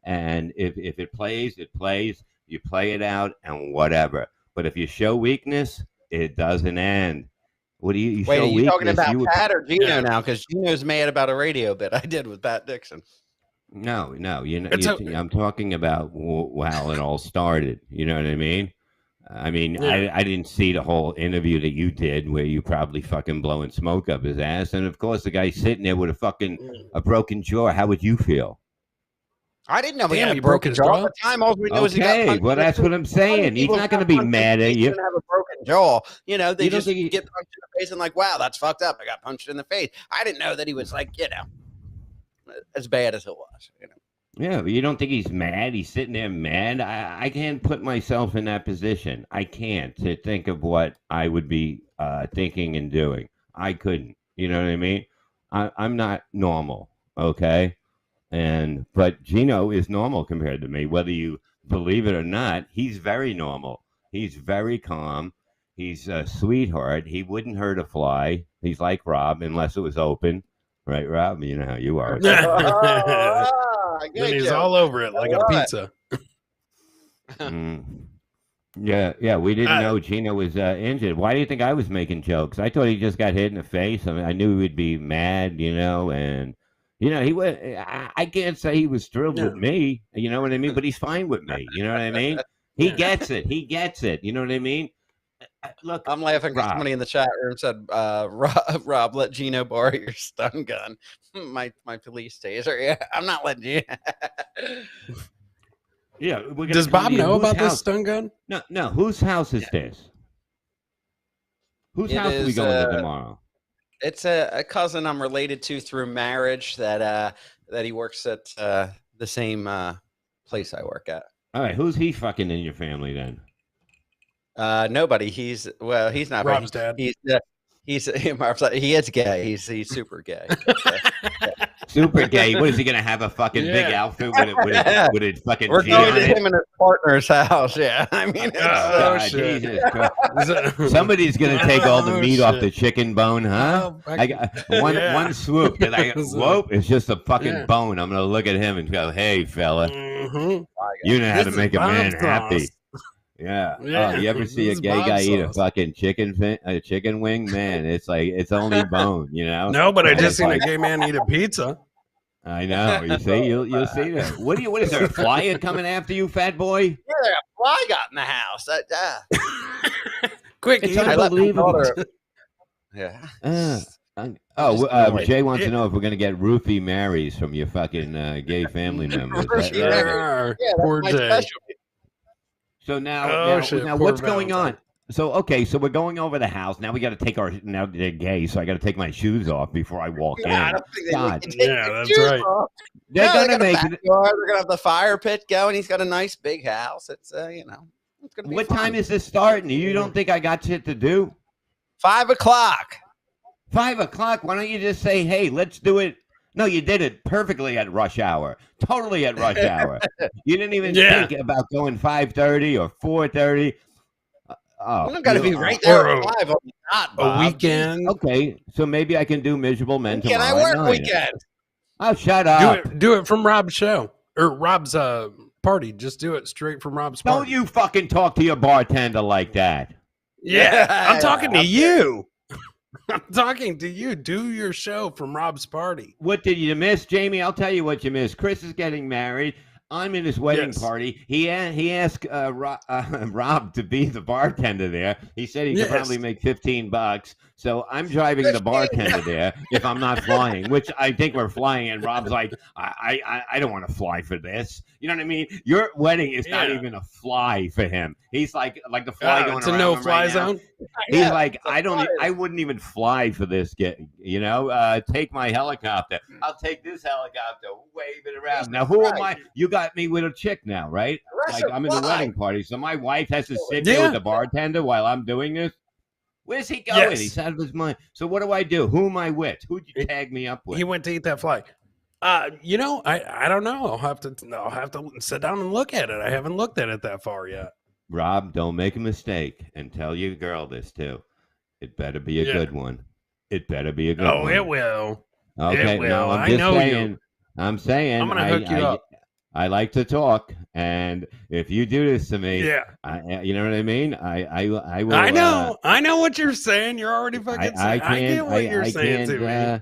[SPEAKER 1] And if it plays, it plays. You play it out and whatever. But if you show weakness, it doesn't end. What do you
[SPEAKER 3] Wait,
[SPEAKER 1] show
[SPEAKER 3] are you
[SPEAKER 1] weakness?
[SPEAKER 3] talking about
[SPEAKER 1] you would-
[SPEAKER 3] Pat or Gino
[SPEAKER 2] Yeah.
[SPEAKER 3] now? Because Gino's mad about a radio bit I did with Pat Dixon.
[SPEAKER 1] No, you know,
[SPEAKER 2] It's
[SPEAKER 1] I'm talking about how it all started. You know what I mean? I mean,
[SPEAKER 2] Yeah.
[SPEAKER 1] I didn't see the whole interview that you did where you probably fucking blowing smoke up his ass. And of course, the guy sitting there with a broken jaw. How would you feel?
[SPEAKER 3] I didn't know he
[SPEAKER 2] Damn,
[SPEAKER 3] had
[SPEAKER 2] he
[SPEAKER 3] a
[SPEAKER 2] broke
[SPEAKER 3] broken
[SPEAKER 2] his
[SPEAKER 3] jaw.
[SPEAKER 2] jaw?
[SPEAKER 3] At the time, all we knew was he got
[SPEAKER 1] Okay,
[SPEAKER 3] punched
[SPEAKER 1] well,
[SPEAKER 3] in the
[SPEAKER 1] that's
[SPEAKER 3] face.
[SPEAKER 1] what I'm saying. He's
[SPEAKER 3] People
[SPEAKER 1] not going to
[SPEAKER 3] got
[SPEAKER 1] be
[SPEAKER 3] punched in the
[SPEAKER 1] mad at
[SPEAKER 3] face
[SPEAKER 1] you.
[SPEAKER 3] and have a broken jaw. You know, they
[SPEAKER 1] You don't
[SPEAKER 3] just
[SPEAKER 1] think he-
[SPEAKER 3] get punched in the face and like, wow, that's fucked up. I got punched in the face. I didn't know that he was like, as bad as it was. You know.
[SPEAKER 1] Yeah, but you don't think he's mad? He's sitting there mad. I can't put myself in that position. I can't to think of what I would be thinking and doing. I couldn't. You know what I mean? I'm not normal. Okay. But Gino is normal compared to me. Whether you believe it or not, he's very normal. He's very calm. He's a sweetheart. He wouldn't hurt a fly. He's like Rob, unless it was open. Right, Rob? You know how you are.
[SPEAKER 3] I
[SPEAKER 2] Then
[SPEAKER 3] get
[SPEAKER 2] he's
[SPEAKER 3] you.
[SPEAKER 2] all over it like a
[SPEAKER 3] What?
[SPEAKER 2] pizza.
[SPEAKER 1] Yeah. We didn't know Gino was injured. Why do you think I was making jokes? I thought he just got hit in the face. I mean, I knew he would be mad, you know, and you know he was. I can't say he was thrilled with me. You know what I mean? But he's fine with me. You know what I mean? He gets it. He gets it. You know what I mean? Look,
[SPEAKER 3] I'm laughing because
[SPEAKER 1] Rob.
[SPEAKER 3] somebody in the chat room said, Rob, let Gino borrow your stun gun. my police taser. Yeah, I'm not letting you.
[SPEAKER 1] Yeah, we're gonna
[SPEAKER 2] Does
[SPEAKER 1] come
[SPEAKER 2] Bob
[SPEAKER 1] to you.
[SPEAKER 2] know
[SPEAKER 1] Whose
[SPEAKER 2] about this
[SPEAKER 1] house?
[SPEAKER 2] stun gun?
[SPEAKER 1] No. Whose house is this? Whose
[SPEAKER 3] It
[SPEAKER 1] house are we
[SPEAKER 3] is,
[SPEAKER 1] going to tomorrow?
[SPEAKER 3] It's a cousin I'm related to through marriage that he works at the same place I work at.
[SPEAKER 1] All right, who's he fucking in your family then?
[SPEAKER 3] Nobody. He's not
[SPEAKER 2] Rob's dad.
[SPEAKER 3] He is gay. He's super gay.
[SPEAKER 1] Super gay. What is he gonna have a fucking big outfit with a fucking
[SPEAKER 3] We're
[SPEAKER 1] G
[SPEAKER 3] going
[SPEAKER 1] on
[SPEAKER 3] to
[SPEAKER 1] it?
[SPEAKER 3] him and his partner's house. Yeah, I mean, it's,
[SPEAKER 1] God,
[SPEAKER 2] shit.
[SPEAKER 1] Jesus Christ. Somebody's gonna take all the meat off the chicken bone, huh?
[SPEAKER 2] Oh,
[SPEAKER 1] I got one swoop that whoop, it's just a fucking bone. I'm gonna look at him and go, "Hey, fella, you know how to make a man happy." Yeah.
[SPEAKER 2] Yeah.
[SPEAKER 1] Oh, you ever see a
[SPEAKER 2] This is
[SPEAKER 1] gay guy
[SPEAKER 2] Bob's
[SPEAKER 1] eat a
[SPEAKER 2] sauce.
[SPEAKER 1] fucking chicken wing? Man, it's like it's only bone, you know.
[SPEAKER 2] No, but I
[SPEAKER 1] And
[SPEAKER 2] just
[SPEAKER 1] it's
[SPEAKER 2] seen a
[SPEAKER 1] like,
[SPEAKER 2] gay man eat a pizza.
[SPEAKER 1] I know. You see, you'll see that. What is there? A fly coming after you, fat boy?
[SPEAKER 3] yeah, a fly got in the house.
[SPEAKER 2] Quick,
[SPEAKER 1] It's
[SPEAKER 2] eat it.
[SPEAKER 1] unbelievable.
[SPEAKER 3] Yeah.
[SPEAKER 1] Jay wants to know if we're gonna get roofie Marys from your fucking gay family members.
[SPEAKER 3] Yeah,
[SPEAKER 2] Poor
[SPEAKER 3] my
[SPEAKER 2] Jay.
[SPEAKER 3] specialty.
[SPEAKER 1] So now
[SPEAKER 2] Poor
[SPEAKER 1] what's going
[SPEAKER 2] Valentine.
[SPEAKER 1] on? So okay, so we're going over the house. Now we got to take now they're gay, so I got to take my shoes off before I walk in.
[SPEAKER 3] I don't think they
[SPEAKER 1] God.
[SPEAKER 3] need to take
[SPEAKER 2] Yeah,
[SPEAKER 3] their
[SPEAKER 2] that's
[SPEAKER 3] shoes
[SPEAKER 2] right.
[SPEAKER 3] off.
[SPEAKER 1] They're
[SPEAKER 3] No,
[SPEAKER 1] gonna
[SPEAKER 3] got a
[SPEAKER 1] make it.
[SPEAKER 3] backyard. They're gonna have the fire pit going. He's got a nice big house. It's it's gonna be
[SPEAKER 1] What
[SPEAKER 3] fun.
[SPEAKER 1] time is this starting? You don't think I got shit to do?
[SPEAKER 3] 5 o'clock.
[SPEAKER 1] 5 o'clock. Why don't you just say, "Hey, let's do it"? No, you did it perfectly at rush hour. Totally at rush hour. You didn't even think about going 5:30 or 4:30.
[SPEAKER 3] You don't got to be right there
[SPEAKER 2] Or
[SPEAKER 3] at 5 on the dot,
[SPEAKER 2] A
[SPEAKER 3] Bob.
[SPEAKER 2] weekend.
[SPEAKER 1] Okay, so maybe I can do Miserable Men
[SPEAKER 3] Weekend,
[SPEAKER 1] tomorrow.
[SPEAKER 3] I work
[SPEAKER 1] night.
[SPEAKER 3] weekend.
[SPEAKER 1] Oh, shut up!
[SPEAKER 2] Do it from Rob's show or Rob's party. Just do it straight from Rob's party.
[SPEAKER 1] Don't you fucking talk to your bartender like that.
[SPEAKER 2] Yeah, I'm talking to you. I'm talking to you. Do your show from Rob's party.
[SPEAKER 1] What did you miss, Jamie? I'll tell you what you missed. Chris is getting married. I'm in his wedding party. He asked Rob to be the bartender there. He said he could probably make $15. So I'm driving the bartender there if I'm not flying, which I think we're flying. And Rob's like, I don't want to fly for this. You know what I mean? Your wedding is not even a fly for him. He's like the fly going
[SPEAKER 2] it's
[SPEAKER 1] around
[SPEAKER 2] a no
[SPEAKER 1] him
[SPEAKER 2] fly
[SPEAKER 1] right now.
[SPEAKER 2] zone.
[SPEAKER 1] He's like, I wouldn't even fly for this. Take my helicopter. I'll take this helicopter, wave it around. Now, who am I? You got me with a chick now, right? Like I'm in the wedding party, so my wife has to sit there with the bartender while I'm doing this. Where's he going?
[SPEAKER 2] Yes.
[SPEAKER 1] He's out of his mind. So what do I do? Who am I with? Who'd you tag me up with?
[SPEAKER 2] He went to eat that fly. I don't know. I'll have to sit down and look at it. I haven't looked at it that far yet.
[SPEAKER 1] Rob, don't make a mistake, and tell your girl this too. It better be a good one. It better be a good one.
[SPEAKER 2] Oh, it will.
[SPEAKER 1] Okay,
[SPEAKER 2] It will.
[SPEAKER 1] no, I'm
[SPEAKER 2] I
[SPEAKER 1] just
[SPEAKER 2] know
[SPEAKER 1] saying.
[SPEAKER 2] you.
[SPEAKER 1] I'm saying.
[SPEAKER 2] I'm gonna hook you up.
[SPEAKER 1] I like to talk, and if you do this to me, you know what I mean. I will.
[SPEAKER 2] I know what you're saying. You're already fucking saying. I get what you're saying to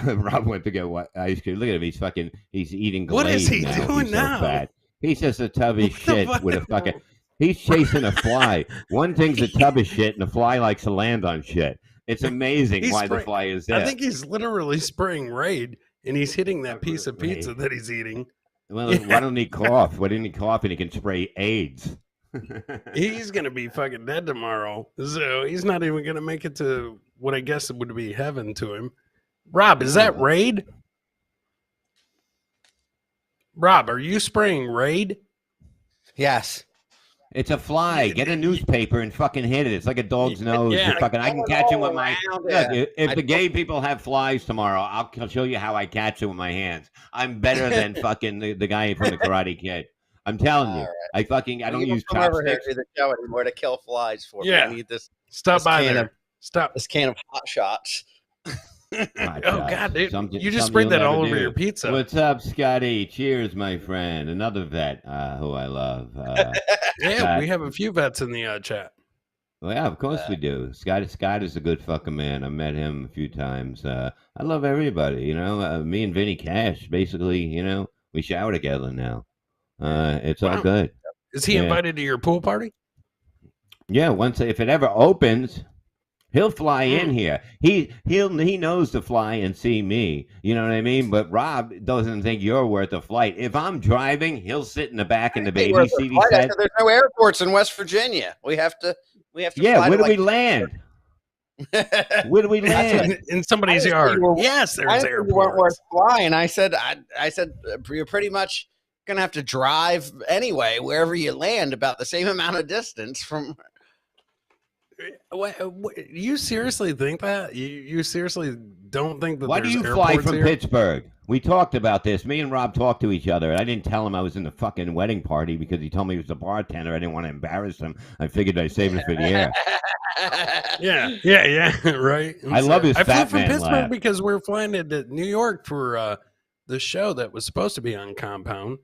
[SPEAKER 2] me.
[SPEAKER 1] Rob went to get what ice cream. Look at him. He's eating.
[SPEAKER 2] What is he
[SPEAKER 1] now.
[SPEAKER 2] doing
[SPEAKER 1] He's
[SPEAKER 2] now?
[SPEAKER 1] So fat. He's just a tub of shit with a fucking. He's chasing a fly. One thing's a tub of shit, and the fly likes to land on shit. It's amazing why the fly is there.
[SPEAKER 2] I think he's literally spraying Raid, and he's hitting that piece of pizza that he's eating.
[SPEAKER 1] Well, why don't he cough? Why didn't he cough and he can spray AIDS?
[SPEAKER 2] He's gonna be fucking dead tomorrow, so he's not even gonna make it to what I guess would be heaven to him. Rob, is that Raid? Rob, are you spraying Raid?
[SPEAKER 3] Yes.
[SPEAKER 1] It's a fly. Get a newspaper and fucking hit it. It's like a dog's nose.
[SPEAKER 2] Yeah.
[SPEAKER 1] I can catch him with my. Look, if the gay people have flies tomorrow, I'll show you how I catch it with my hands. I'm better than fucking the guy from the Karate Kid. I'm telling you. Right. I don't use
[SPEAKER 3] come over here
[SPEAKER 1] chopsticks.
[SPEAKER 3] to the show anymore to kill flies for me. I need this.
[SPEAKER 2] Stop by there. Stop.
[SPEAKER 3] This can of hot shots.
[SPEAKER 2] Oh God, dude! You just sprayed that all over your pizza.
[SPEAKER 1] What's up, Scotty? Cheers, my friend. Another vet who I love.
[SPEAKER 2] Yeah, we have a few vets in the chat.
[SPEAKER 1] Well, yeah, of course we do. Scott is a good fucking man. I met him a few times. I love everybody. You know, me and Vinny Cash, basically. You know, we shower together now. It's all good.
[SPEAKER 2] Is he invited to your pool party?
[SPEAKER 1] Yeah, once if it ever opens, he'll fly in here. He knows to fly and see me. You know what I mean? But Rob doesn't think you're worth a flight. If I'm driving, he'll sit in the back in the baby seat. He
[SPEAKER 3] I
[SPEAKER 1] said,
[SPEAKER 3] said there's no airports in West Virginia. We have to
[SPEAKER 1] "Yeah,
[SPEAKER 3] fly
[SPEAKER 1] where
[SPEAKER 3] to
[SPEAKER 1] do we
[SPEAKER 3] like
[SPEAKER 1] land? Where do we land?"
[SPEAKER 2] In somebody's yard. Yes, there's
[SPEAKER 3] you weren't worth
[SPEAKER 2] airports.
[SPEAKER 3] flying. I said you're pretty much gonna have to drive anyway wherever you land about the same amount of distance from.
[SPEAKER 2] What, you seriously think that? You seriously don't think that
[SPEAKER 1] Why do
[SPEAKER 2] there's
[SPEAKER 1] you fly
[SPEAKER 2] airports
[SPEAKER 1] from
[SPEAKER 2] here?
[SPEAKER 1] Pittsburgh? We talked about this. Me and Rob talked to each other, and I didn't tell him I was in the fucking wedding party because he told me he was a bartender. I didn't want to embarrass him. I figured I'd save it for the air.
[SPEAKER 2] Yeah, right. And
[SPEAKER 1] I love his
[SPEAKER 2] I flew
[SPEAKER 1] fat
[SPEAKER 2] from
[SPEAKER 1] man
[SPEAKER 2] Pittsburgh
[SPEAKER 1] laugh.
[SPEAKER 2] because we were flying to New York for the show that was supposed to be on Compound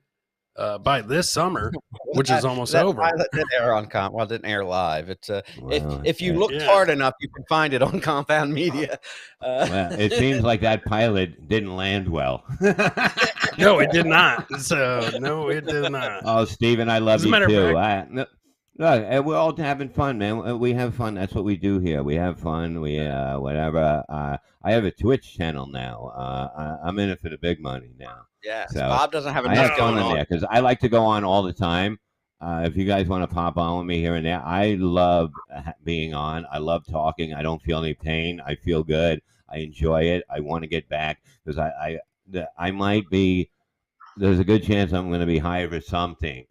[SPEAKER 2] by this summer, which is almost
[SPEAKER 3] that
[SPEAKER 2] over.
[SPEAKER 3] pilot didn't air on it didn't air live. It's
[SPEAKER 1] Well,
[SPEAKER 3] if you
[SPEAKER 1] yeah.
[SPEAKER 3] looked hard enough, you can find it on Compound Media.
[SPEAKER 1] Well, it seems like that pilot didn't land well.
[SPEAKER 2] No, it did not. So no, it did not.
[SPEAKER 1] Oh, Steven, I love
[SPEAKER 2] As a
[SPEAKER 1] you
[SPEAKER 2] matter of
[SPEAKER 1] too.
[SPEAKER 2] fact-
[SPEAKER 1] Look, we're all having fun, man. We have fun. That's what we do here. We have fun. We whatever. I have a Twitch channel now. I'm in it for the big money now.
[SPEAKER 3] Yeah,
[SPEAKER 1] So
[SPEAKER 3] Bob doesn't have
[SPEAKER 1] I
[SPEAKER 3] enough
[SPEAKER 1] have
[SPEAKER 3] going
[SPEAKER 1] fun in
[SPEAKER 3] on.
[SPEAKER 1] there because I like to go on all the time. If you guys want to pop on with me here and there, I love being on. I love talking. I don't feel any pain. I feel good. I enjoy it. I want to get back because I might be. There's a good chance I'm going to be hired for something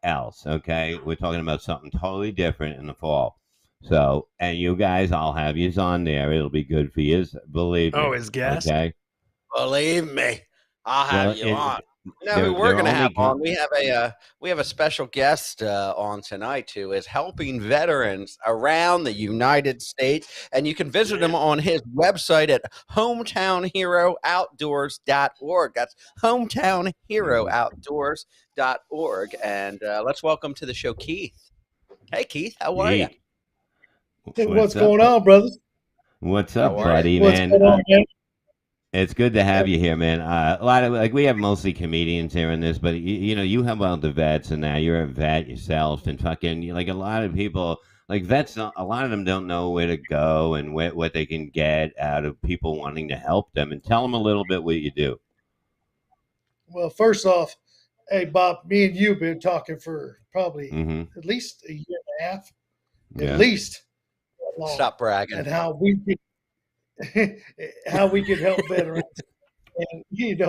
[SPEAKER 1] else. Okay, we're talking about something totally different in the fall. So, and you guys, I'll have yous on there. It'll be good for yous. Believe me.
[SPEAKER 2] Oh, his guest?
[SPEAKER 1] Okay.
[SPEAKER 3] Believe me, I'll have you on. You know who we're
[SPEAKER 1] they're
[SPEAKER 3] going to
[SPEAKER 1] only
[SPEAKER 3] have on? We have a special guest on tonight who is helping veterans around the United States, and you can visit him on his website at hometownherooutdoors.org. That's hometownherooutdoors.org. And let's welcome to the show Keith. Hey Keith, how are you?
[SPEAKER 4] Hey, what's going on, brothers?
[SPEAKER 1] What's up,
[SPEAKER 3] How are
[SPEAKER 1] buddy,
[SPEAKER 4] What's
[SPEAKER 1] man?
[SPEAKER 4] going on, man?
[SPEAKER 1] It's good to have you here, man. A lot of we have mostly comedians here in this, but you have all the vets, and now you're a vet yourself, and fucking like a lot of people, like vets. A lot of them don't know where to go and what they can get out of people wanting to help them. And tell them a little bit what you do.
[SPEAKER 4] Well, first off, hey, Bob, me and you have been talking for probably
[SPEAKER 1] Mm-hmm.
[SPEAKER 4] at least a year and a half,
[SPEAKER 1] Yeah.
[SPEAKER 4] at least. that long,
[SPEAKER 3] Stop bragging.
[SPEAKER 4] And how we could help veterans. And he's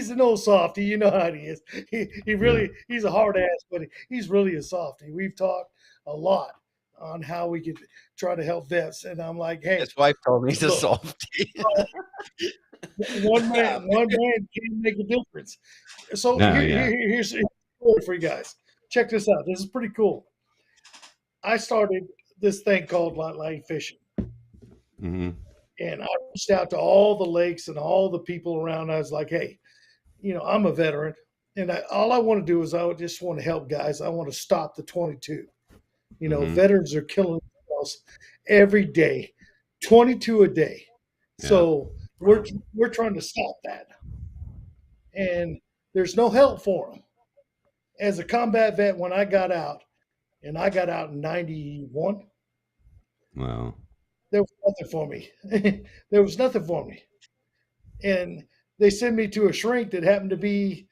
[SPEAKER 4] an old softy. You know how he is. He's a hard ass, but he's really a softy. We've talked a lot on how we could try to help vets, and I'm like, hey,
[SPEAKER 3] His wife told me he's a
[SPEAKER 4] look,
[SPEAKER 3] softie.
[SPEAKER 4] one man can make a difference. So
[SPEAKER 1] No,
[SPEAKER 4] here's a story for you guys. Check this out. This is pretty cool. I started this thing called Light Fishing.
[SPEAKER 1] Mm-hmm.
[SPEAKER 4] And I reached out to all the lakes and all the people around. I was like, hey, I'm a veteran. And all I want to do is I just want to help guys. I want to stop the 22. Veterans are killing themselves every day, 22 a day.
[SPEAKER 1] Yeah.
[SPEAKER 4] So we're trying to stop that. And there's no help for them. As a combat vet, when I got out, and I got out in 91,
[SPEAKER 1] Well,
[SPEAKER 4] there was nothing for me. There was nothing for me. And they sent me to a shrink that happened to be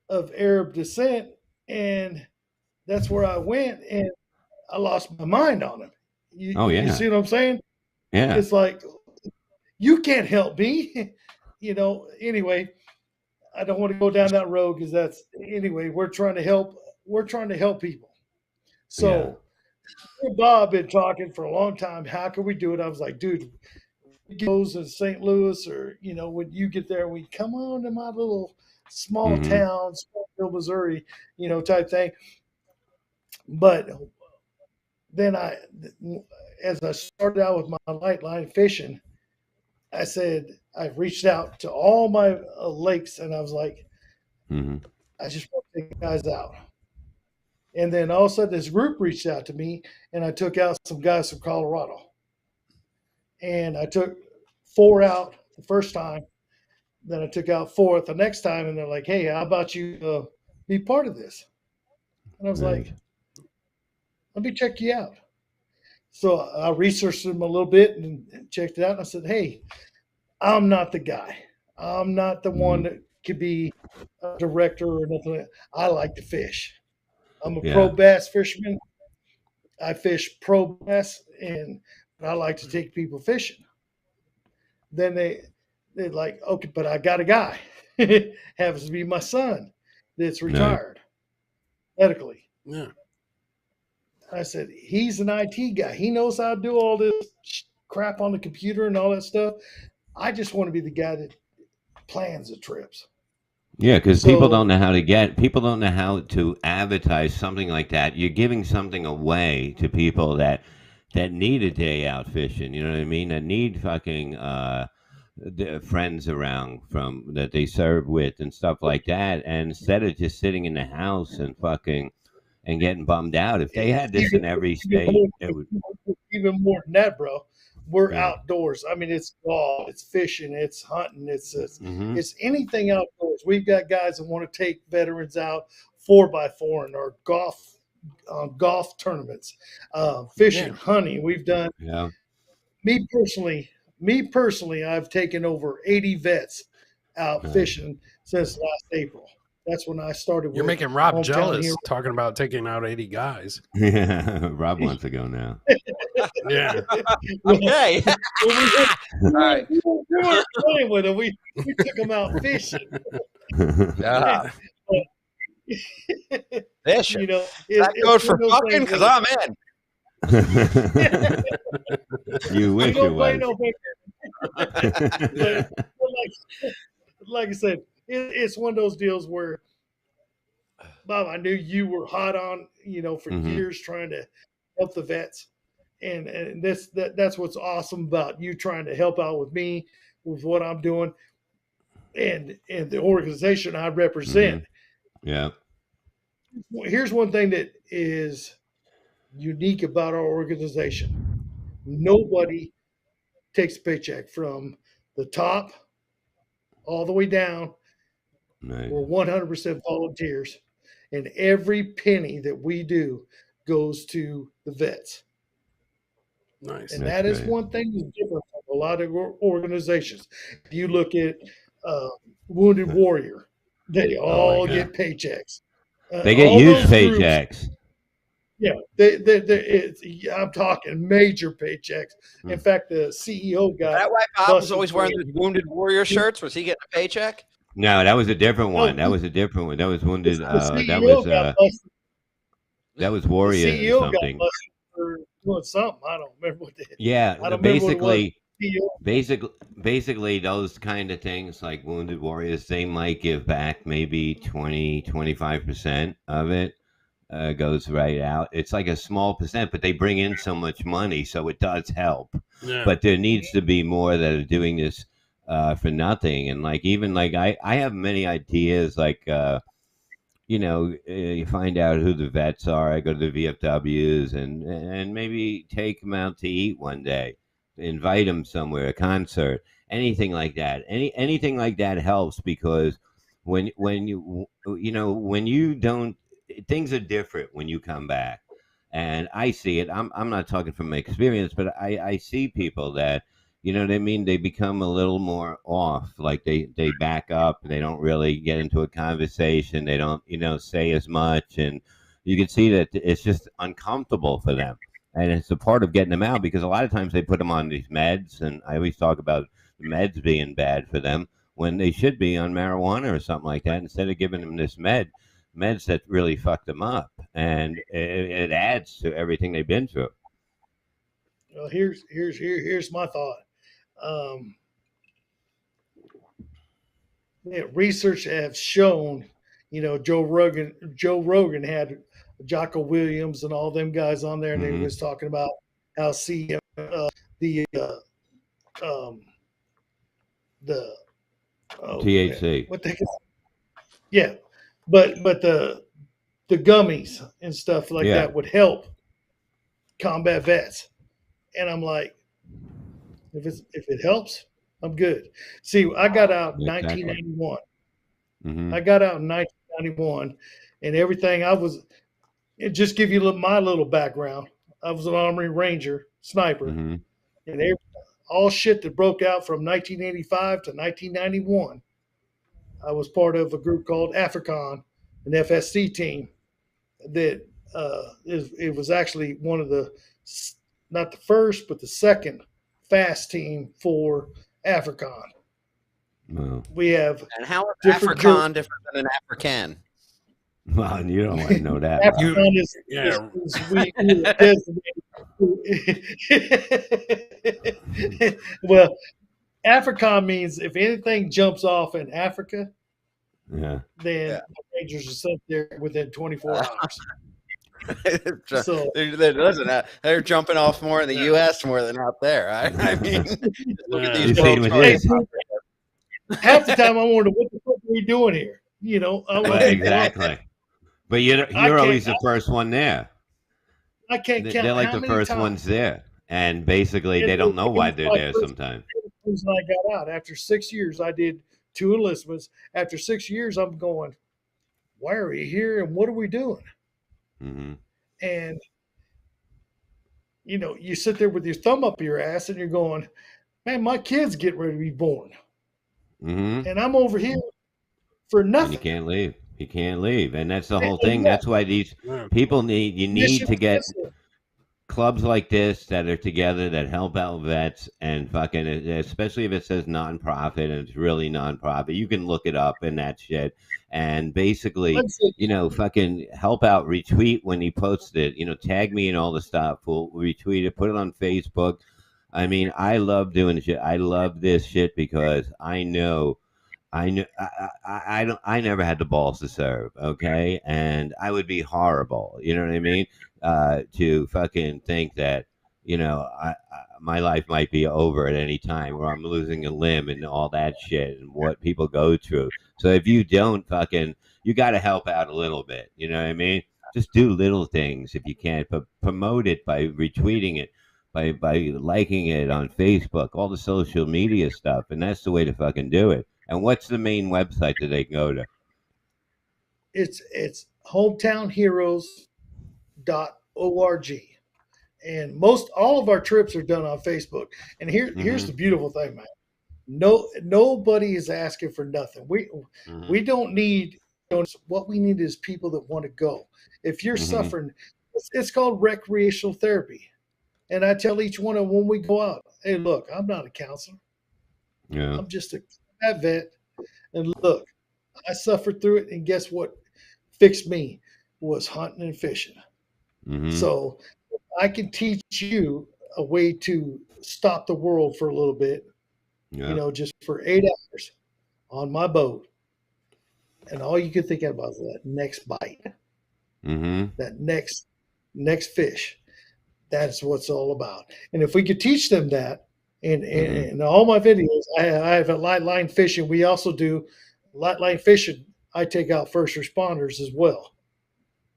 [SPEAKER 4] of Arab descent. And that's where I went, and I lost my mind on him. You see what I'm saying?
[SPEAKER 1] yeah.
[SPEAKER 4] It's like, you can't help me. Anyway, I don't want to go down that road because anyway, we're trying to help people. So me and Bob been talking for a long time. How can we do it? I was like, dude, goes in St. Louis, or when you get there, we come on to my little small town, Springfield, Missouri, type thing. But then as I started out with my light line fishing, I said, I reached out to all my lakes, and I was like, I just want to take guys out. And then all of a sudden, this group reached out to me, and I took out some guys from Colorado. And I took 4 out the first time. Then I took out 4 the next time, and they're like, hey, how about you be part of this? And I was like, let me check you out. So I researched him a little bit and checked it out. And I said, hey, I'm not the guy. I'm not the one that could be a director or nothing. I like to fish. I'm a pro bass fisherman. I fish pro bass, and I like to take people fishing. Then they're like, okay, but I got a guy. Happens to be my son that's retired medically.
[SPEAKER 2] Yeah.
[SPEAKER 4] I said, he's an IT guy. He knows how to do all this crap on the computer and all that stuff. I just want to be the guy that plans the trips.
[SPEAKER 1] Yeah, because people don't know how to advertise something like that. You're giving something away to people that need a day out fishing. You know what I mean? That need fucking friends around from that they serve with and stuff like that. And instead of just sitting in the house and fucking and getting bummed out, if they had this in every state, it would
[SPEAKER 4] even more than that, bro. We're outdoors. I mean, it's golf, it's fishing, it's hunting, it's anything outdoors. We've got guys that want to take veterans out 4x4 and or golf tournaments, fishing, hunting. We've done.
[SPEAKER 1] Yeah.
[SPEAKER 4] Me personally, I've taken over 80 vets out fishing since last April. That's when I started.
[SPEAKER 2] You're making Rob jealous talking about taking out 80 guys.
[SPEAKER 1] Yeah, Rob wants to go now.
[SPEAKER 2] Yeah.
[SPEAKER 3] Okay. All right.
[SPEAKER 4] We weren't playing with them. We took them out fishing.
[SPEAKER 3] Fishing.
[SPEAKER 4] You know,
[SPEAKER 3] that goes for fucking because I'm
[SPEAKER 1] in. You wish it was.
[SPEAKER 4] Like I said, it's one of those deals where, Bob, I knew you were hot on, for years trying to help the vets. And that's what's awesome about you trying to help out with me, with what I'm doing, and the organization I represent.
[SPEAKER 1] Yeah.
[SPEAKER 4] Here's one thing that is unique about our organization. Nobody takes a paycheck from the top all the way down.
[SPEAKER 1] Nice.
[SPEAKER 4] We're 100% volunteers, and every penny that we do goes to the vets.
[SPEAKER 2] Nice.
[SPEAKER 4] And that is one thing that's different from a lot of organizations. If you look at Wounded Warrior, they all get paychecks.
[SPEAKER 1] They get huge paychecks.
[SPEAKER 4] Yeah, I'm talking major paychecks. In fact, the CEO got.
[SPEAKER 3] That why Bob was always wearing those Wounded Warrior shirts? Was he getting a paycheck?
[SPEAKER 1] No, that was a different one. That was a different one. That was Wounded. That was Warrior
[SPEAKER 4] the CEO
[SPEAKER 1] something.
[SPEAKER 4] Got busted for doing something. I don't remember what they.
[SPEAKER 1] Yeah, basically those kind of things like Wounded Warriors, they might give back maybe 20-25% of it. Goes right out. It's like a small percent, but they bring in so much money, so it does help. Yeah. But there needs to be more that are doing this for nothing. And I have many ideas. You find out who the vets are. I go to the VFWs and maybe take them out to eat one day, invite them somewhere, a concert, anything like that. Anything like that helps, because when you don't. Things are different when you come back, and I see it. I'm not talking from experience, but I see people that, you know what I mean, they become a little more off, like they back up, they don't really get into a conversation, they don't say as much, and you can see that it's just uncomfortable for them, and it's a part of getting them out, because a lot of times they put them on these meds, and I always talk about the meds being bad for them when they should be on marijuana or something like that, instead of giving them this meds that really fucked them up, and it adds to everything they've been through.
[SPEAKER 4] Well, here's my thought. Research has shown, Joe Rogan had Jocko Williams and all them guys on there, and they was talking about how THC, what the heck? Yeah. But the gummies and stuff like that would help combat vets, and I'm like, if it helps, I'm good. See, I got out in 1991. I got out in 1991, and everything And just give you my little background. I was an Army Ranger sniper,
[SPEAKER 1] Mm-hmm.
[SPEAKER 4] and all shit that broke out from 1985 to 1991. I was part of a group called Africon, an FSC team that it was actually one of the, not the first, but the second fast team for Africon.
[SPEAKER 1] Well,
[SPEAKER 4] We have
[SPEAKER 3] And how is
[SPEAKER 4] different
[SPEAKER 3] African different than an African?
[SPEAKER 1] well, you don't want to know that.
[SPEAKER 4] Africon
[SPEAKER 2] yeah.
[SPEAKER 4] is we were designated. Well, Africon means if anything jumps off in Africa,
[SPEAKER 1] Yeah.
[SPEAKER 4] then
[SPEAKER 3] Yeah.
[SPEAKER 4] the Rangers are sent there within 24 hours. So
[SPEAKER 3] they're jumping off more in the U.S. more than out there. I mean, look at
[SPEAKER 1] You
[SPEAKER 3] these
[SPEAKER 1] see
[SPEAKER 3] folks.
[SPEAKER 1] what it is.
[SPEAKER 4] half the time I wonder what the fuck are we doing here? You know, I'm
[SPEAKER 1] Well,
[SPEAKER 4] like,
[SPEAKER 1] exactly. But you're always the first one there.
[SPEAKER 4] I can't count.
[SPEAKER 1] They're like
[SPEAKER 4] how
[SPEAKER 1] the
[SPEAKER 4] many
[SPEAKER 1] first
[SPEAKER 4] times.
[SPEAKER 1] ones there, and basically
[SPEAKER 4] And
[SPEAKER 1] they don't
[SPEAKER 4] it
[SPEAKER 1] know
[SPEAKER 4] was
[SPEAKER 1] why they're
[SPEAKER 4] my
[SPEAKER 1] there
[SPEAKER 4] first-
[SPEAKER 1] sometimes.
[SPEAKER 4] When I got out after 6 years, I did 2 enlistments. After 6 years, I'm going, why are we here and what are we doing?
[SPEAKER 1] Mm-hmm.
[SPEAKER 4] And you know, you sit there with your thumb up your ass and you're going, man, my kid's getting ready to be born,
[SPEAKER 1] Mm-hmm.
[SPEAKER 4] and I'm over here for
[SPEAKER 1] And
[SPEAKER 4] nothing.
[SPEAKER 1] you can't leave. You can't leave, and that's the whole
[SPEAKER 4] And
[SPEAKER 1] thing.
[SPEAKER 4] yeah.
[SPEAKER 1] That's why these people need. You need to get clubs like this that are together that help out vets and fucking, especially if it says nonprofit and it's really nonprofit, you can look it up and that shit. And basically, fucking help out, retweet when he posts it, tag me and all the stuff. We'll retweet it, put it on Facebook. I mean, I love doing shit. I love this shit because I know I never had the balls to serve, okay? And I would be horrible, you know what I mean? To fucking think that, my life might be over at any time, or I'm losing a limb and all that shit and what people go through. So if you don't you got to help out a little bit, you know what I mean? Just do little things if you can, but promote it by retweeting it, by liking it on Facebook, all the social media stuff, and that's the way to fucking do it. And what's the main website that they can go to?
[SPEAKER 4] It's hometownheroes.org. And all of our trips are done on Facebook. And here's the beautiful thing, man. Nobody is asking for nothing. We don't need what we need is people that want to go. If you're suffering, it's called recreational therapy. And I tell each one of them when we go out, hey, look, I'm not a counselor.
[SPEAKER 1] Yeah.
[SPEAKER 4] I'm just a vet. And look, I suffered through it. And guess what fixed me was hunting and fishing.
[SPEAKER 1] Mm-hmm.
[SPEAKER 4] So I can teach you a way to stop the world for a little bit, just for 8 hours on my boat. And all you can think about is that next bite, that next fish. That's what it's all about. And if we could teach them that, and all my videos, I have a light line fishing. We also do light line fishing. I take out first responders as well.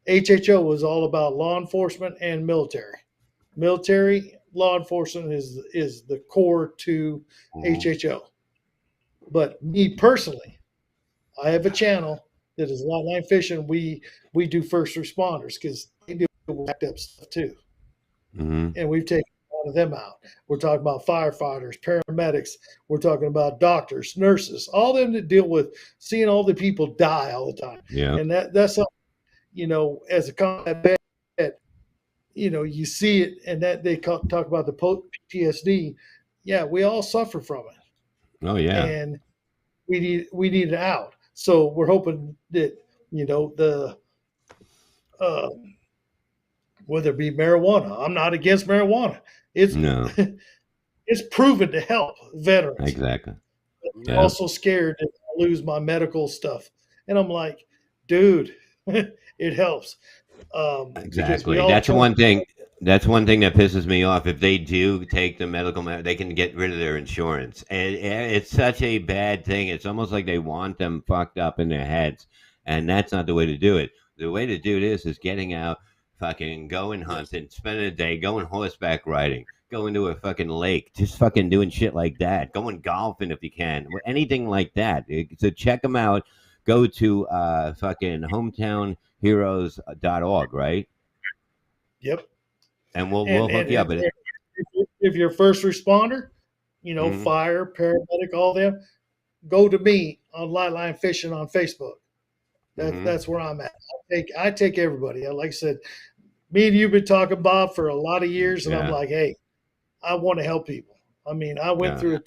[SPEAKER 4] HHO is all about law enforcement and military. Military law enforcement is the core to HHO. But me personally, I have a channel that is light line fishing. We do first responders because they do whacked up stuff too. And we've taken a lot of them out. We're talking about firefighters, paramedics. We're talking about doctors, nurses, all them that deal with seeing all the people die all the time.
[SPEAKER 1] Yeah.
[SPEAKER 4] And that's something, as a combat vet, you see it, and that they talk about the PTSD. Yeah, we all suffer from it.
[SPEAKER 1] Oh yeah.
[SPEAKER 4] And we need it out. So we're hoping that the whether it be marijuana, I'm not against marijuana. It's proven to help veterans.
[SPEAKER 1] Exactly.
[SPEAKER 4] I'm also scared that I'll lose my medical stuff, and I'm like, dude, it helps.
[SPEAKER 1] Exactly. That's one thing. That's one thing that pisses me off. If they do take the medical, they can get rid of their insurance, and it's such a bad thing. It's almost like they want them fucked up in their heads, and that's not the way to do it. The way to do this is getting out, fucking going hunting, spending a day, going horseback riding, going to a fucking lake, just fucking doing shit like that, going golfing if you can, anything like that. So check them out. go to fucking hometownheroes.org, right?
[SPEAKER 4] Yep.
[SPEAKER 1] And we'll
[SPEAKER 4] And
[SPEAKER 1] hook you up. But
[SPEAKER 4] if you're a first responder, you know,
[SPEAKER 1] Mhm.
[SPEAKER 4] fire, paramedic, all them, go to me on Levyland Fishing on Facebook. That's where I'm at. I take everybody. Like I said, me and you've been talking, Bob, for a lot of years, and I'm
[SPEAKER 1] Yeah.
[SPEAKER 4] like, hey, I want to help people. I mean, I went
[SPEAKER 1] Yeah.
[SPEAKER 4] through a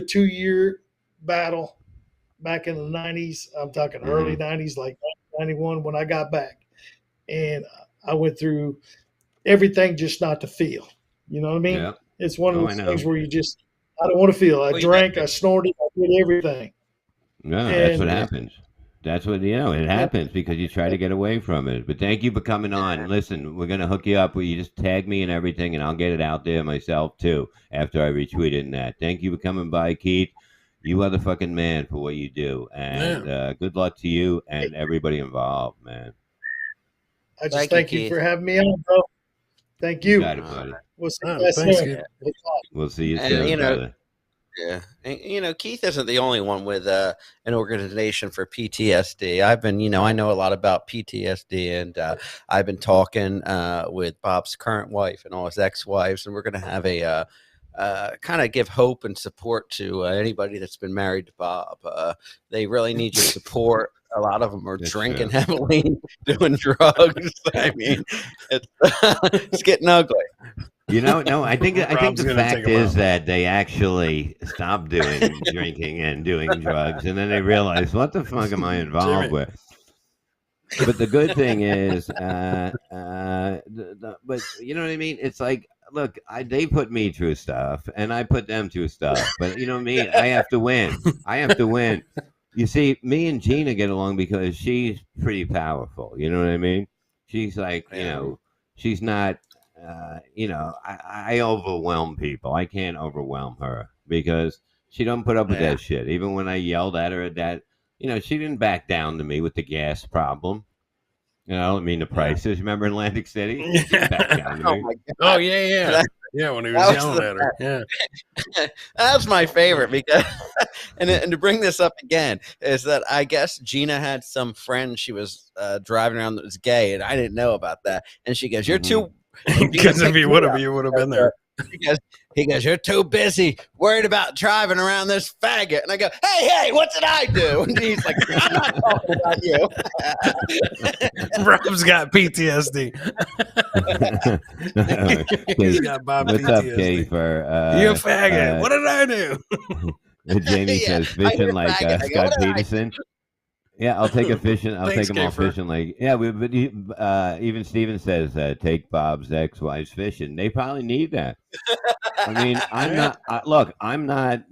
[SPEAKER 4] 2 year battle back in the 90s. I'm talking early 90s, like 91 when I got back. And I went through everything just not to feel. You know what I mean?
[SPEAKER 1] Yeah.
[SPEAKER 4] It's one of
[SPEAKER 1] Oh, I
[SPEAKER 4] those
[SPEAKER 1] know.
[SPEAKER 4] things where you just, I don't want to feel. I
[SPEAKER 3] Well, you
[SPEAKER 4] drank, I snorted, I did everything.
[SPEAKER 1] No, that's what
[SPEAKER 4] And
[SPEAKER 1] happens. That's what, it happens because you try to get away from it. But thank you for coming on. Listen, we're going to hook you up where you just tag me and everything, and I'll get it out there myself, too, after I retweet it and that. Thank you for coming by, Keith. You are the fucking man for what you do. And good luck to you and everybody involved, man.
[SPEAKER 4] I just thank you
[SPEAKER 3] Keith.
[SPEAKER 4] for having me on, bro. Thank you.
[SPEAKER 1] You got it, buddy.
[SPEAKER 4] We'll see you guys
[SPEAKER 2] thanks,
[SPEAKER 4] soon.
[SPEAKER 2] Keith.
[SPEAKER 1] We'll see you
[SPEAKER 3] And,
[SPEAKER 1] soon, brother.
[SPEAKER 3] Yeah, and Keith isn't the only one with an organization for PTSD. I've been, I know a lot about PTSD, and I've been talking with Bob's current wife and all his ex-wives, and we're going to have a kind of give hope and support to anybody that's been married to Bob. They really need your support. A lot of them are
[SPEAKER 1] That's
[SPEAKER 3] drinking
[SPEAKER 1] true.
[SPEAKER 3] heavily, doing drugs. I mean, it's getting ugly.
[SPEAKER 1] No, I think
[SPEAKER 2] Rob's
[SPEAKER 1] the
[SPEAKER 2] gonna
[SPEAKER 1] fact
[SPEAKER 2] take 'em
[SPEAKER 1] is
[SPEAKER 2] out.
[SPEAKER 1] that they actually stopped doing drinking and doing drugs, and then they realized, what the fuck am I involved
[SPEAKER 2] Jimmy.
[SPEAKER 1] with? But the good thing is, but you know what I mean? It's like, look, they put me through stuff, and I put them through stuff. But you know me, I have to win. I have to win. You see, me and Gina get along because she's pretty powerful. You know what I mean? She's like, she's not. I overwhelm people. I can't overwhelm her because she don't put up with that shit. Even when I yelled at her at that, she didn't back down to me with the gas problem. I don't mean the prices. Remember in Atlantic City? She didn't back down to
[SPEAKER 3] Oh
[SPEAKER 1] me.
[SPEAKER 3] my God.
[SPEAKER 2] Oh yeah. Yeah, when he was
[SPEAKER 3] That was
[SPEAKER 2] yelling
[SPEAKER 3] the
[SPEAKER 2] at her. Yeah.
[SPEAKER 3] That's my favorite because, and to bring this up again, is that I guess Gina had some friend she was driving around that was gay, and I didn't know about that. And she goes, "You're too."
[SPEAKER 2] Because if you would have been there.
[SPEAKER 3] He goes, "You're too busy worried about driving around this faggot." And I go, "Hey, what did I do?" And he's like, "I'm not talking about you."
[SPEAKER 2] Rob's got PTSD. He's got Bob
[SPEAKER 1] What's
[SPEAKER 2] PTSD.
[SPEAKER 1] up, Kay? For
[SPEAKER 2] You a faggot. What did I do?
[SPEAKER 1] Jamie says fishing like Scott Peterson. Yeah, I'll take a fishing. I'll
[SPEAKER 2] Thanks,
[SPEAKER 1] take them all
[SPEAKER 2] Kay,
[SPEAKER 1] fishing. Like, yeah, but even Steven says take Bob's ex-wives fishing. They probably need that. I mean, I'm not. Look, I'm not.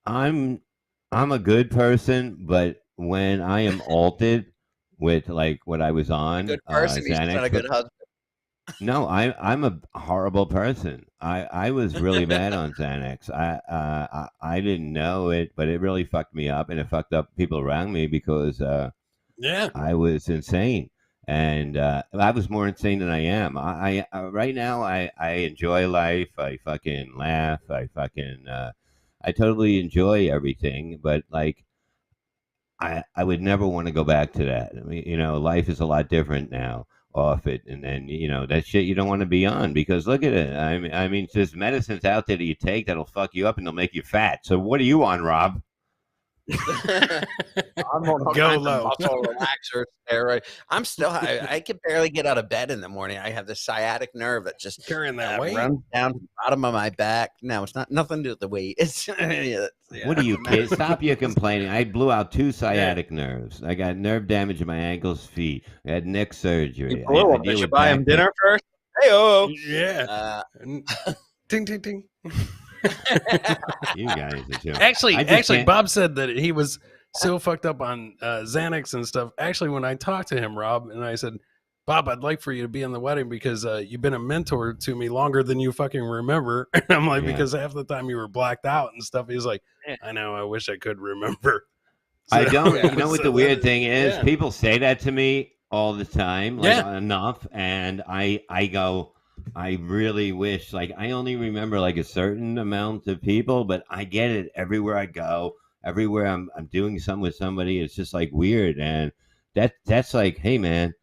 [SPEAKER 1] I'm a good person, but when I am altered with like what I was on,
[SPEAKER 3] Good person. He's not a good husband.
[SPEAKER 1] No, I'm a horrible person. I was really bad on Xanax. I didn't know it, but it really fucked me up, and it fucked up people around me because I was insane, and I was more insane than I am. I right now I enjoy life. I fucking laugh. I totally enjoy everything, but like I would never want to go back to that. I mean, life is a lot different now off it, and then that shit you don't want to be on because look at it. I mean, there's medicines out there that you take that'll fuck you up and they'll make you fat. So what are you on, Rob?
[SPEAKER 3] I'm on
[SPEAKER 2] Go low.
[SPEAKER 3] muscle relaxer steroid. I'm still. I can barely get out of bed in the morning. I have this sciatic nerve that just
[SPEAKER 2] Carrying that weight.
[SPEAKER 3] runs down to the bottom of my back. No, it's nothing to do with the weight. It's
[SPEAKER 1] What are you, kids? Stop your complaining. I blew out 2 sciatic nerves. I got nerve damage in my ankles, feet. I had neck surgery.
[SPEAKER 3] You blew them. Did you buy him dinner first? Hey-oh.
[SPEAKER 2] Yeah. Ting, ting, ting.
[SPEAKER 1] You guys are too.
[SPEAKER 2] Actually, Bob said that he was so fucked up on Xanax and stuff. Actually, when I talked to him, Rob, and I said, Bob, I'd like for you to be in the wedding because you've been a mentor to me longer than you fucking remember. And I'm like, because half the time you were blacked out and stuff. He's like, I know, I wish I could remember. So,
[SPEAKER 1] I don't. You know what the weird thing is? People say that to me all the time, like enough, and I go, I really wish, like, I only remember like a certain amount of people, but I get it everywhere I go. everywhere I'm doing something with somebody, it's just like weird, and that's like, hey man,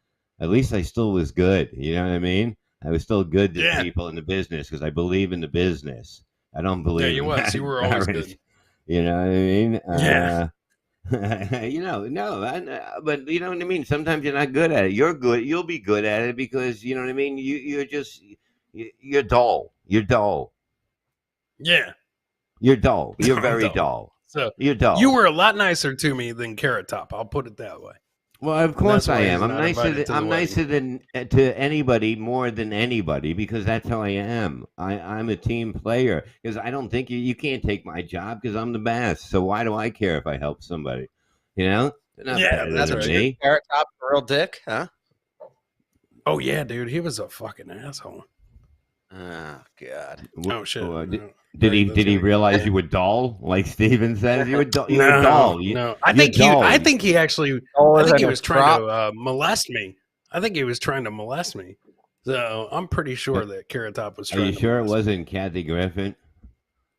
[SPEAKER 1] at least I still was good. You know what I mean? I was still good to people in the business because I believe in the business. I don't believe
[SPEAKER 2] you
[SPEAKER 1] in
[SPEAKER 2] was. You were always
[SPEAKER 1] marriage.
[SPEAKER 2] good.
[SPEAKER 1] You know what I mean?
[SPEAKER 2] Yeah.
[SPEAKER 1] No, but you know what I mean. Sometimes you're not good at it. You're good. You'll be good at it because you know what I mean. You're dull. You're dull.
[SPEAKER 2] Yeah.
[SPEAKER 1] You're dull. You're
[SPEAKER 2] I'm
[SPEAKER 1] very
[SPEAKER 2] dull.
[SPEAKER 1] dull.
[SPEAKER 2] So
[SPEAKER 1] You're dull.
[SPEAKER 2] you were a lot nicer to me than Carrot Top. I'll put it that way.
[SPEAKER 1] Well, of course I
[SPEAKER 2] why
[SPEAKER 1] am.
[SPEAKER 2] he's
[SPEAKER 1] I'm
[SPEAKER 2] not
[SPEAKER 1] nicer.
[SPEAKER 2] invited to the
[SPEAKER 1] I'm
[SPEAKER 2] wedding.
[SPEAKER 1] nicer than to anybody more than anybody because that's how I am. I'm a team player because I don't think you can't take my job because I'm the best. So why do I care if I help somebody? You know, they're not better
[SPEAKER 2] that's
[SPEAKER 1] than
[SPEAKER 2] right.
[SPEAKER 1] me.
[SPEAKER 3] Carrot Top, real dick, huh?
[SPEAKER 2] Oh yeah, dude, he was a fucking asshole.
[SPEAKER 3] Oh God.
[SPEAKER 2] Oh shit.
[SPEAKER 1] Did he realize you were dull? Like Steven says, you were dull. You were dull.
[SPEAKER 2] No, I think he actually. I think he was trying to molest me. I think he was trying to molest me. So I'm pretty sure that Carrot Top was
[SPEAKER 1] Are
[SPEAKER 2] trying
[SPEAKER 1] you
[SPEAKER 2] to
[SPEAKER 1] sure it
[SPEAKER 2] molest me.
[SPEAKER 1] wasn't Kathy Griffin?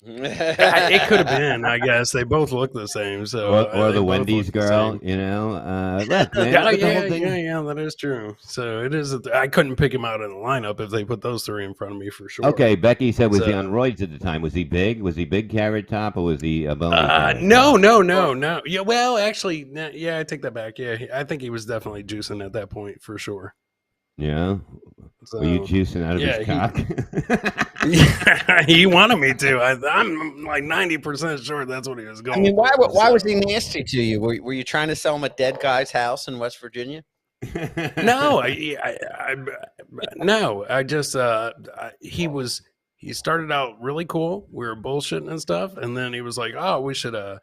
[SPEAKER 2] It could have been. I guess they both look the same. So
[SPEAKER 1] Or
[SPEAKER 2] they
[SPEAKER 1] the
[SPEAKER 2] both
[SPEAKER 1] Wendy's
[SPEAKER 2] look the
[SPEAKER 1] girl,
[SPEAKER 2] same.
[SPEAKER 1] you know? Look, man.
[SPEAKER 2] Yeah,
[SPEAKER 1] but the whole thing,
[SPEAKER 2] that is true. So it is. I couldn't pick him out in the lineup if they put those three in front of me for sure.
[SPEAKER 1] Okay, Becky said, was he
[SPEAKER 2] So-
[SPEAKER 1] on roids at the time? Was he big? Was he big Carrot Top or was he a bony?
[SPEAKER 2] No. Yeah, well, actually, yeah, I take that back. Yeah, I think he was definitely juicing at that point for sure.
[SPEAKER 1] Yeah.
[SPEAKER 2] So,
[SPEAKER 1] Were you juicing out of his cock?
[SPEAKER 2] Yeah, he wanted me to. I'm like 90% sure that's what he was going.
[SPEAKER 3] I mean, why
[SPEAKER 2] for,
[SPEAKER 3] was he nasty to you? Were you trying to sell him a dead guy's house in West Virginia?
[SPEAKER 2] No, no. I just he started out really cool. We were bullshitting and stuff, and then he was like, "Oh, we should go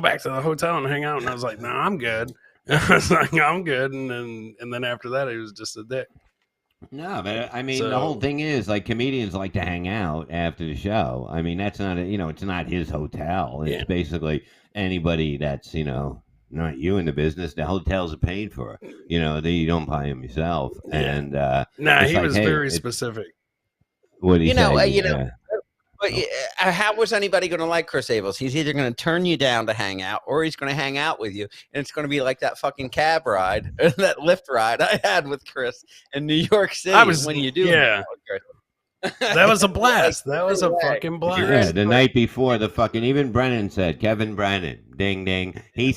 [SPEAKER 2] back to the hotel and hang out." And I was like, "No, I'm good." I was like, "I'm good," and then after that, he was just a dick.
[SPEAKER 1] No, but I mean, the whole thing is like comedians like to hang out after the show. I mean, that's not it's not his hotel. It's basically anybody that's not you in the business. The hotels are paid for. You don't buy them yourself. Yeah. And
[SPEAKER 2] he was very specific.
[SPEAKER 1] What do you say?
[SPEAKER 3] But how was anybody going to like Chris Abels? He's either going to turn you down to hang out, or he's going to hang out with you, and it's going to be like that fucking cab ride, that Lyft ride I had with Chris in New York City. When you do,
[SPEAKER 2] that was a blast. That was a fucking blast.
[SPEAKER 1] Yeah, the night before the fucking even Brennan said, Kevin Brennan, ding ding. He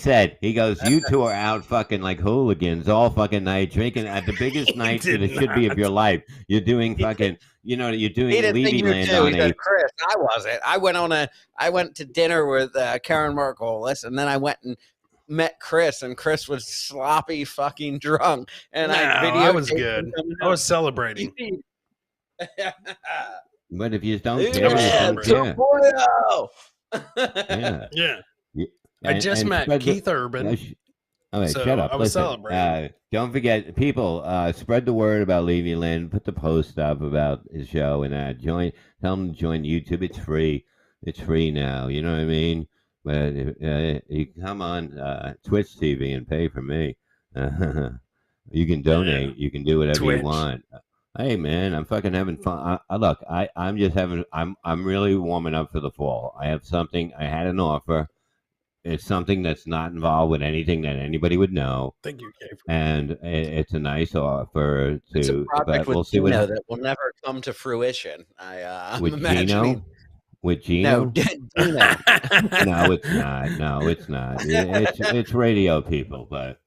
[SPEAKER 1] goes, you two are out fucking like hooligans all fucking night, drinking at the biggest night that it should be of your life. You're doing fucking. You're doing Levyland on a.
[SPEAKER 3] Chris, I wasn't. I went to dinner with Karen Margolis, and then I went and met Chris, and Chris was sloppy fucking drunk. And
[SPEAKER 2] I was good. I was celebrating.
[SPEAKER 1] But if you don't care, you don't care.
[SPEAKER 2] Yeah. I just met Keith Urban.
[SPEAKER 1] Okay,
[SPEAKER 2] so
[SPEAKER 1] shut up.
[SPEAKER 2] I was celebrating.
[SPEAKER 1] Don't forget, people, spread the word about Levyland. Put the post up about his show and tell them to join YouTube. It's free. It's free now. You know what I mean? But you can come on Twitch TV and pay for me. You can donate. Yeah. You can do whatever you want. Hey man, I'm fucking having fun. Look, I'm just having. I'm really warming up for the fall. I have something. I had an offer. It's something that's not involved with anything that anybody would know.
[SPEAKER 2] Thank you, Kay.
[SPEAKER 1] And it's a nice offer
[SPEAKER 3] it's a project
[SPEAKER 1] we'll
[SPEAKER 3] with
[SPEAKER 1] see
[SPEAKER 3] Gino that will never come to fruition. I'm
[SPEAKER 1] with
[SPEAKER 3] imagining.
[SPEAKER 1] Gino? With Gino?
[SPEAKER 3] No, Gino.
[SPEAKER 1] No, it's not. No, it's not. It's radio people, but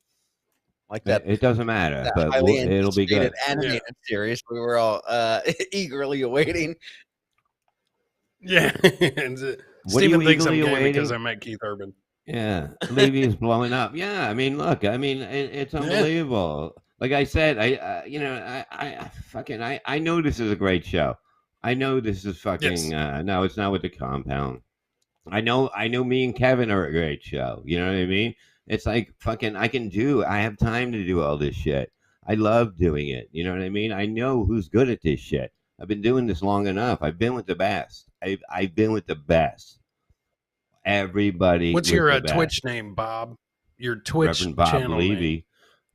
[SPEAKER 3] like that.
[SPEAKER 1] It doesn't matter, but it'll be good.
[SPEAKER 3] Animated series we were all eagerly awaiting.
[SPEAKER 2] Yeah. Steven thinks I'm gay because I met Keith Urban.
[SPEAKER 1] Yeah, Levy is blowing up. Yeah, I mean, look, it's unbelievable. Yeah. Like I said, I know this is a great show. I know this is fucking. Yes. No, it's not with the compound. I know. Me and Kevin are a great show. You know what I mean? It's like fucking. I have time to do all this shit. I love doing it. You know what I mean? I know who's good at this shit. I've been doing this long enough. I've been with the best. I've been with the best. Everybody.
[SPEAKER 2] What's your Twitch name, Bob? Your Twitch
[SPEAKER 1] Reverend Bob
[SPEAKER 2] channel
[SPEAKER 1] Levy.
[SPEAKER 2] name.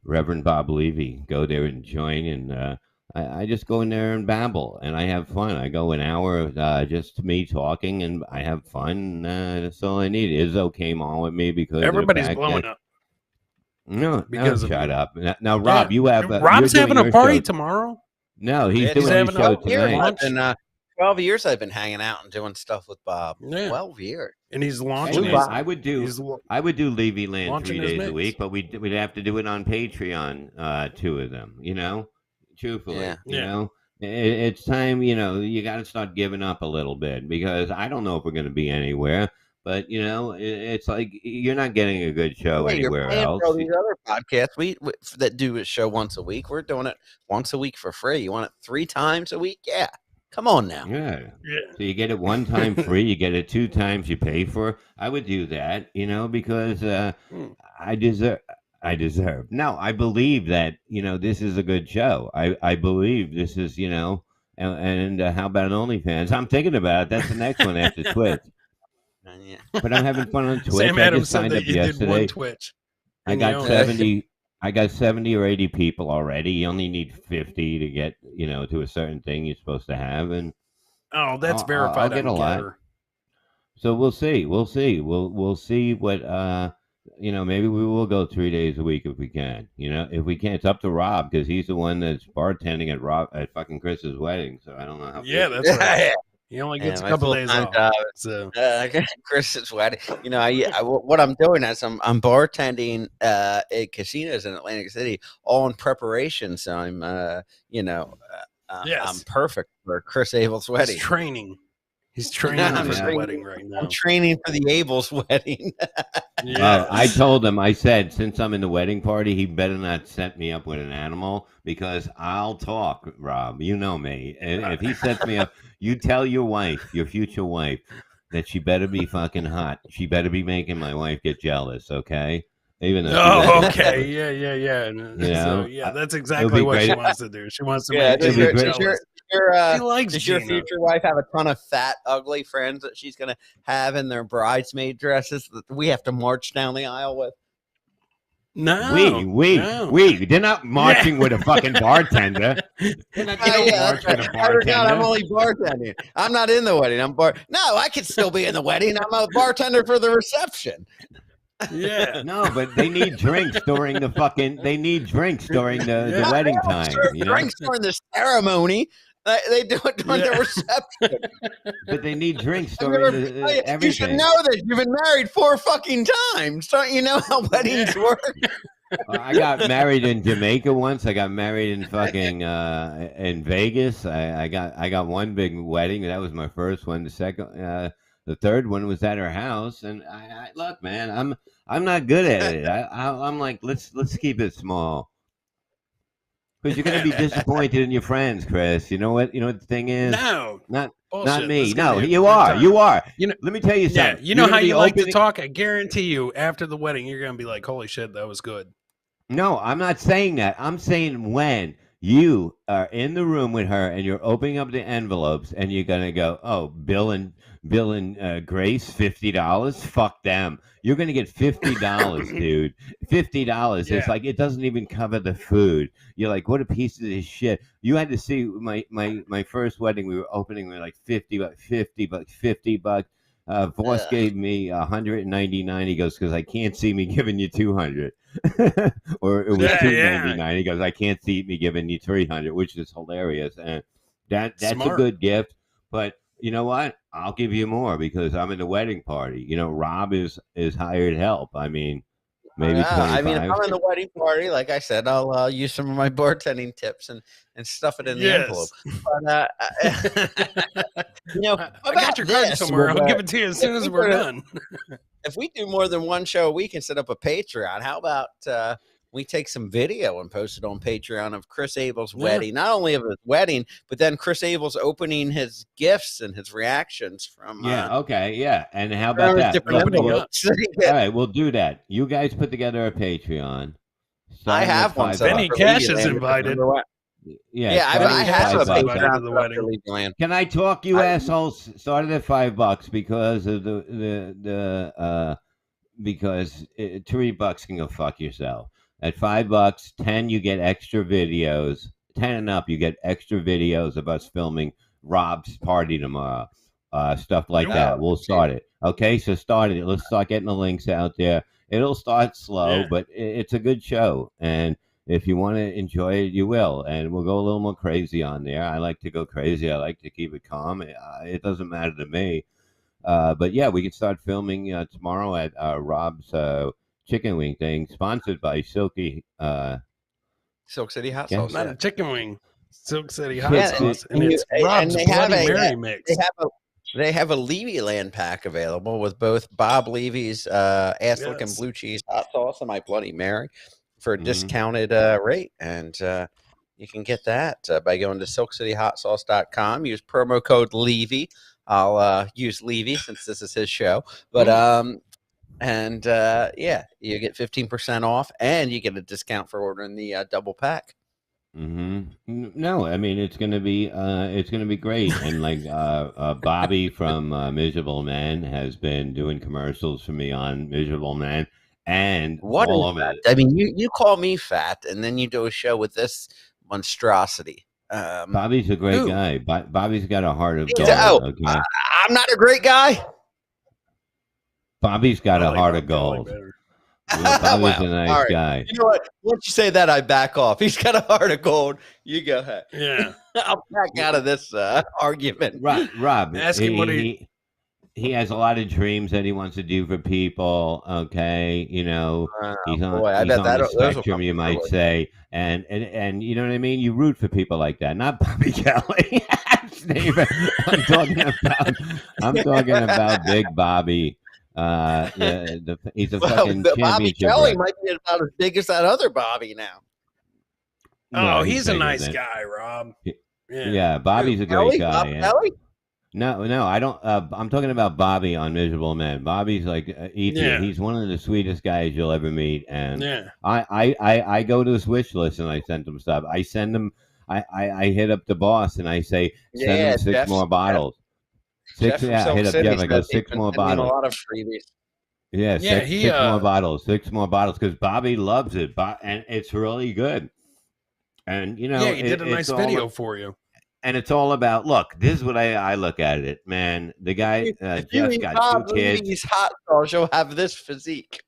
[SPEAKER 1] Reverend Bob Levy. Go there and join. And I just go in there and babble, and I have fun. I go an hour just to me talking, and I have fun. That's all I need. Izzo came on with me because
[SPEAKER 2] Everybody's
[SPEAKER 1] of the fact
[SPEAKER 2] blowing
[SPEAKER 1] that,
[SPEAKER 2] up
[SPEAKER 1] no,
[SPEAKER 2] because of
[SPEAKER 1] shut
[SPEAKER 2] you.
[SPEAKER 1] up. Now, Rob, you have you're
[SPEAKER 2] Rob's
[SPEAKER 1] doing
[SPEAKER 2] having a
[SPEAKER 1] your
[SPEAKER 2] party
[SPEAKER 1] show.
[SPEAKER 2] tomorrow.
[SPEAKER 1] No, he's
[SPEAKER 3] Yeah,
[SPEAKER 1] doing his
[SPEAKER 2] having a
[SPEAKER 1] show
[SPEAKER 3] 12 years.
[SPEAKER 1] tonight.
[SPEAKER 3] I've been 12 years I've been hanging out and doing stuff with Bob.
[SPEAKER 2] Yeah.
[SPEAKER 3] 12 years.
[SPEAKER 2] And he's
[SPEAKER 1] Hey,
[SPEAKER 2] launching
[SPEAKER 1] man,
[SPEAKER 2] his.
[SPEAKER 1] I would do
[SPEAKER 2] He's
[SPEAKER 1] Levyland
[SPEAKER 2] launching
[SPEAKER 1] 3
[SPEAKER 2] his
[SPEAKER 1] days a
[SPEAKER 2] mix.
[SPEAKER 1] week, but we'd have to do it on Patreon, 2 of them. Truthfully,
[SPEAKER 3] Yeah.
[SPEAKER 1] it's time. You got to start giving up a little bit because I don't know if we're going to be anywhere. But it's like you're not getting a good show
[SPEAKER 3] Yeah,
[SPEAKER 1] anywhere
[SPEAKER 3] you're paying
[SPEAKER 1] else.
[SPEAKER 3] for all these other podcasts we that do a show once a week. We're doing it once a week for free. You want it 3 times a week? Yeah. Come on now.
[SPEAKER 1] Yeah.
[SPEAKER 2] Yeah.
[SPEAKER 1] So you get it 1 time free, you get it 2 times you pay for. I would do that, because I deserve. No, I believe that, this is a good show. I believe this is, and how about OnlyFans? I'm thinking about it. That's the next one after Twitch.
[SPEAKER 3] Yeah.
[SPEAKER 1] But I'm having fun on Twitch.
[SPEAKER 2] Sam
[SPEAKER 1] I
[SPEAKER 2] Adams
[SPEAKER 1] just
[SPEAKER 2] said
[SPEAKER 1] signed
[SPEAKER 2] that
[SPEAKER 1] up
[SPEAKER 2] you did
[SPEAKER 1] yesterday.
[SPEAKER 2] one Twitch.
[SPEAKER 1] I got 70. I got 70 or 80 people already. You only need 50 to get, to a certain thing you're supposed to have, and
[SPEAKER 2] Oh, that's
[SPEAKER 1] I'll
[SPEAKER 2] verified
[SPEAKER 1] get
[SPEAKER 2] on
[SPEAKER 1] a lot.
[SPEAKER 2] Getter.
[SPEAKER 1] So we'll see. We'll see what maybe we will go 3 days a week if we can. If we can't, it's up to Rob because he's the one that's bartending at fucking Chris's wedding. So I don't know how.
[SPEAKER 2] Yeah, that's right. He only gets a
[SPEAKER 3] my
[SPEAKER 2] couple days
[SPEAKER 3] full-time
[SPEAKER 2] off.
[SPEAKER 3] job
[SPEAKER 2] So
[SPEAKER 3] Chris's wedding. What I'm doing is I'm bartending at casinos in Atlantic City, all in preparation. So I'm
[SPEAKER 2] Yes.
[SPEAKER 3] I'm perfect for Chris Abel's wedding.
[SPEAKER 2] he's training. He's training
[SPEAKER 3] I'm
[SPEAKER 2] for the
[SPEAKER 3] training.
[SPEAKER 2] wedding right now.
[SPEAKER 3] I'm training for the Abel's wedding.
[SPEAKER 1] Well, I told him, I said, since I'm in the wedding party, he better not set me up with an animal because I'll talk, Rob. You know me. And if he sets me up, you tell your wife, your future wife, that she better be fucking hot. She better be making my wife get jealous, okay? Even though
[SPEAKER 2] Oh, okay. Yeah. So, that's exactly what she
[SPEAKER 1] great.
[SPEAKER 2] wants to do. She wants to
[SPEAKER 3] Yeah,
[SPEAKER 2] make
[SPEAKER 1] it'd
[SPEAKER 2] you
[SPEAKER 1] be great.
[SPEAKER 2] jealous. He likes
[SPEAKER 3] Does your
[SPEAKER 2] Gino.
[SPEAKER 3] future wife have a ton of fat, ugly friends that she's going to have in their bridesmaid dresses that we have to march down the aisle with?
[SPEAKER 2] No.
[SPEAKER 1] We. They're not marching with a fucking bartender. They're not gonna march with a
[SPEAKER 3] I forgot I'm
[SPEAKER 1] bartender.
[SPEAKER 3] only bartending. I'm not in the wedding. No, I could still be in the wedding. I'm a bartender for the reception.
[SPEAKER 2] Yeah.
[SPEAKER 1] No, but they need drinks during the the wedding time.
[SPEAKER 3] Drinks during the ceremony. They do it during the reception.
[SPEAKER 1] But they need drinks
[SPEAKER 3] You
[SPEAKER 1] during
[SPEAKER 3] should
[SPEAKER 1] everything.
[SPEAKER 3] know this. You've been married 4 fucking times. Don't you know how weddings work?
[SPEAKER 1] I got married in Jamaica once. I got married in fucking in Vegas. I got one big wedding. That was my first one. The third one was at her house. And I look, man, I'm not good at it. I'm like, let's keep it small. Because you're gonna be disappointed in your friends, Chris. You know what? You know what the thing is?
[SPEAKER 2] No.
[SPEAKER 1] Not
[SPEAKER 2] Bullshit.
[SPEAKER 1] me.
[SPEAKER 2] This is gonna
[SPEAKER 1] No,
[SPEAKER 2] be a
[SPEAKER 1] you
[SPEAKER 2] good
[SPEAKER 1] are.
[SPEAKER 2] time.
[SPEAKER 1] You are.
[SPEAKER 2] You know-
[SPEAKER 1] Let me tell you
[SPEAKER 2] Yeah.
[SPEAKER 1] something.
[SPEAKER 2] You know
[SPEAKER 1] You're
[SPEAKER 2] how
[SPEAKER 1] gonna be
[SPEAKER 2] you like to
[SPEAKER 1] opening-
[SPEAKER 2] talk? I guarantee you, after the wedding, you're going to be like, holy shit, that was good.
[SPEAKER 1] No, I'm not saying that. I'm saying when you are in the room with her and you're opening up the envelopes and you're gonna go, oh, Bill and Grace, $50. Fuck them. You're gonna get $50, dude. $50.
[SPEAKER 2] Yeah.
[SPEAKER 1] It's like it doesn't even cover the food. You're like, what a piece of this shit. You had to see my first wedding. We were opening with like $50. Voss gave me $199. He goes, because I can't see me giving you $200. Or it was $299. He goes, I can't see me giving you $300, which is hilarious. And that's
[SPEAKER 2] Smart.
[SPEAKER 1] a good gift. But you know what? I'll give you more because I'm in the wedding party. Rob is hired help. I mean, maybe 25.
[SPEAKER 3] I mean, if I'm in the wedding party, like I said, I'll use some of my bartending tips and stuff it in the envelope. But
[SPEAKER 2] I got your card somewhere. I'll give it to you as soon as we're done.
[SPEAKER 3] If we do more than one show a week and set up a Patreon, how about we take some video and post it on Patreon of Chris Abel's wedding? Not only of his wedding, but then Chris Abel's opening his gifts and his reactions from.
[SPEAKER 1] Okay. And how about that? All right, we'll do that. You guys put together a Patreon.
[SPEAKER 3] I have one.
[SPEAKER 2] Benny Cash is invited.
[SPEAKER 3] I have a Patreon
[SPEAKER 2] to the wedding.
[SPEAKER 1] Can I talk, you assholes? Started at $5 because of because $3 can go fuck yourself. At $5, 10 you get extra videos. 10 and up, you get extra videos of us filming Rob's party tomorrow. Stuff like that. We'll start it. Okay, so start it. Let's start getting the links out there. It'll start slow, but it's a good show. And if you want to enjoy it, you will. And we'll go a little more crazy on there. I like to go crazy. I like to keep it calm. It doesn't matter to me. But yeah, we can start filming tomorrow at Rob's chicken wing thing, sponsored by
[SPEAKER 3] Silk City Hot Sauce.
[SPEAKER 2] Not a chicken wing. Silk City Hot
[SPEAKER 1] Yeah,
[SPEAKER 2] Sauce. And it's Rob's
[SPEAKER 3] they
[SPEAKER 2] Bloody
[SPEAKER 3] have
[SPEAKER 2] Mary mix.
[SPEAKER 3] They have a Levyland pack available with both Bob Levy's ass-looking blue cheese hot sauce and my Bloody Mary for a discounted rate. And you can get that by going to silkcityhotsauce.com. Use promo code Levy. I'll use Levy since this is his show. But yeah, you get 15% off and you get a discount for ordering the double pack.
[SPEAKER 1] No, I mean it's gonna be great. And like Bobby from Miserable Man has been doing commercials for me on Miserable Man, and
[SPEAKER 3] what
[SPEAKER 1] all
[SPEAKER 3] is
[SPEAKER 1] of
[SPEAKER 3] that?
[SPEAKER 1] it.
[SPEAKER 3] I mean, you call me fat, and then you do a show with this monstrosity.
[SPEAKER 1] Bobby's a great guy. Bobby's got a heart of gold. Okay?
[SPEAKER 3] I'm not a great guy.
[SPEAKER 1] Bobby's got a heart of gold. Bobby's a nice guy.
[SPEAKER 3] You know what? Once you say that, I back off. He's got a heart of gold. You go ahead.
[SPEAKER 2] Yeah.
[SPEAKER 3] I'll back out of this argument.
[SPEAKER 1] Rob,
[SPEAKER 2] ask him what he
[SPEAKER 1] has a lot of dreams that he wants to do for people. Okay, you know, he's on the spectrum, you might say, and you know what I mean. You root for people like that, not Bobby Kelly. I'm talking about Big Bobby. He's a fucking
[SPEAKER 3] Bobby Kelly might be about as big as that other Bobby now.
[SPEAKER 2] Oh, he's a nice guy, Rob.
[SPEAKER 1] Yeah, Bobby's a great guy. No, I don't. I'm talking about Bobby on Miserable Man. Bobby's like Ethan. Yeah. He's one of the sweetest guys you'll ever meet. And I go to his wish list and I send him stuff. I send him. I hit up the boss and I say send him 6 more bottles. I hit up Jeff. I go 6 more bottles.
[SPEAKER 3] A lot of freebies.
[SPEAKER 1] Yeah, 6 more bottles. 6 more bottles because Bobby loves it, and it's really good. And you know,
[SPEAKER 2] he did a nice video for you.
[SPEAKER 1] And it's all about, look, this is what I look at it, man. The guy, Jeff's got 2 kids.
[SPEAKER 3] He's hot sauce. You'll have this physique.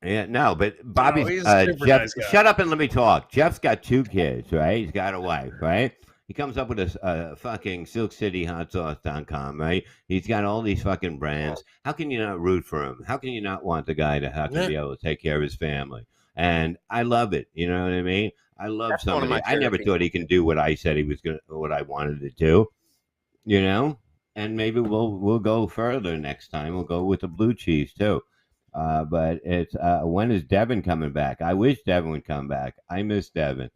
[SPEAKER 1] Yeah, no, but Bobby's, Jeff, nice shut up and let me talk. Jeff's got 2 kids, right? He's got a wife, right? He comes up with a fucking SilkCityHotSauce.com, right? He's got all these fucking brands. How can you not root for him? How can you not want the guy to have to be able to take care of his family? And I love it. You know what I mean? I love somebody. I never thought he can do what I said he was gonna, what I wanted to do. You know, and maybe we'll go further next time. We'll go with the blue cheese too. But it's when is Devin coming back? I wish Devin would come back. I miss Devin.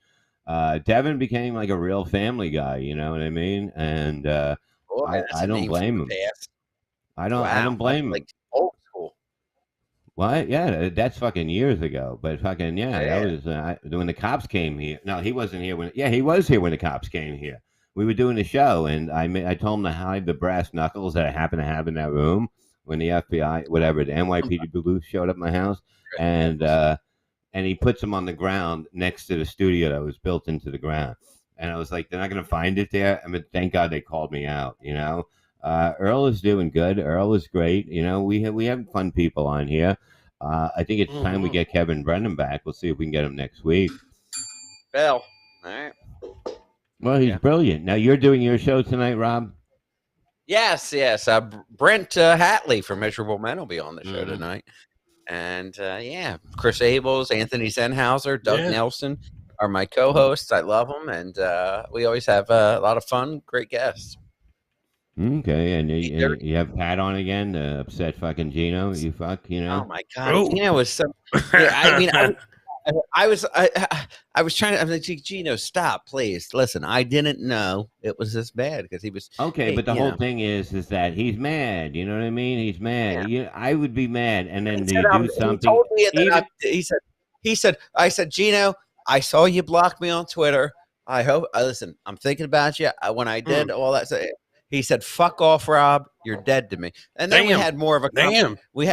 [SPEAKER 1] Devin became like a real family guy. You know what I mean? And I don't blame him. I don't blame him.
[SPEAKER 3] Like old school.
[SPEAKER 1] What? Yeah, that's fucking years ago. But fucking that was when the cops came here. No, he wasn't here when. Yeah, he was here when the cops came here. We were doing a show, and I told him to hide the brass knuckles that I happened to have in that room when the FBI, whatever, the NYPD Blue showed up at my house, and he puts them on the ground next to the studio that was built into the ground. And I was like, they're not going to find it there. I mean, thank God they called me out, you know. Earl is doing good. Earl is great. You know, we have fun people on here. I think it's time we get Kevin Brennan back. We'll see if we can get him next week.
[SPEAKER 3] Well, all right.
[SPEAKER 1] Well, he's brilliant. Now, you're doing your show tonight, Rob?
[SPEAKER 3] Yes. Brent Hatley from Miserable Men will be on the show tonight. And, Chris Abels, Anthony Zenhauser, Doug Nelson are my co-hosts. I love them. And we always have a lot of fun, great guests.
[SPEAKER 1] Okay, and you have Pat on again, the upset fucking Gino. You fuck, you know.
[SPEAKER 3] Oh my God, Gino was so. I mean, I was trying to. I'm like, Gino, stop, please. Listen, I didn't know it was this bad because he was
[SPEAKER 1] okay. But the whole thing is that he's mad. You know what I mean? He's mad. Yeah. I would be mad, and then you do something. He told me that
[SPEAKER 3] he said, I said, Gino, I saw you block me on Twitter. I hope. Listen, I'm thinking about you. When I did all that. He said, "Fuck off, Rob. You're dead to me." And then we had more of a we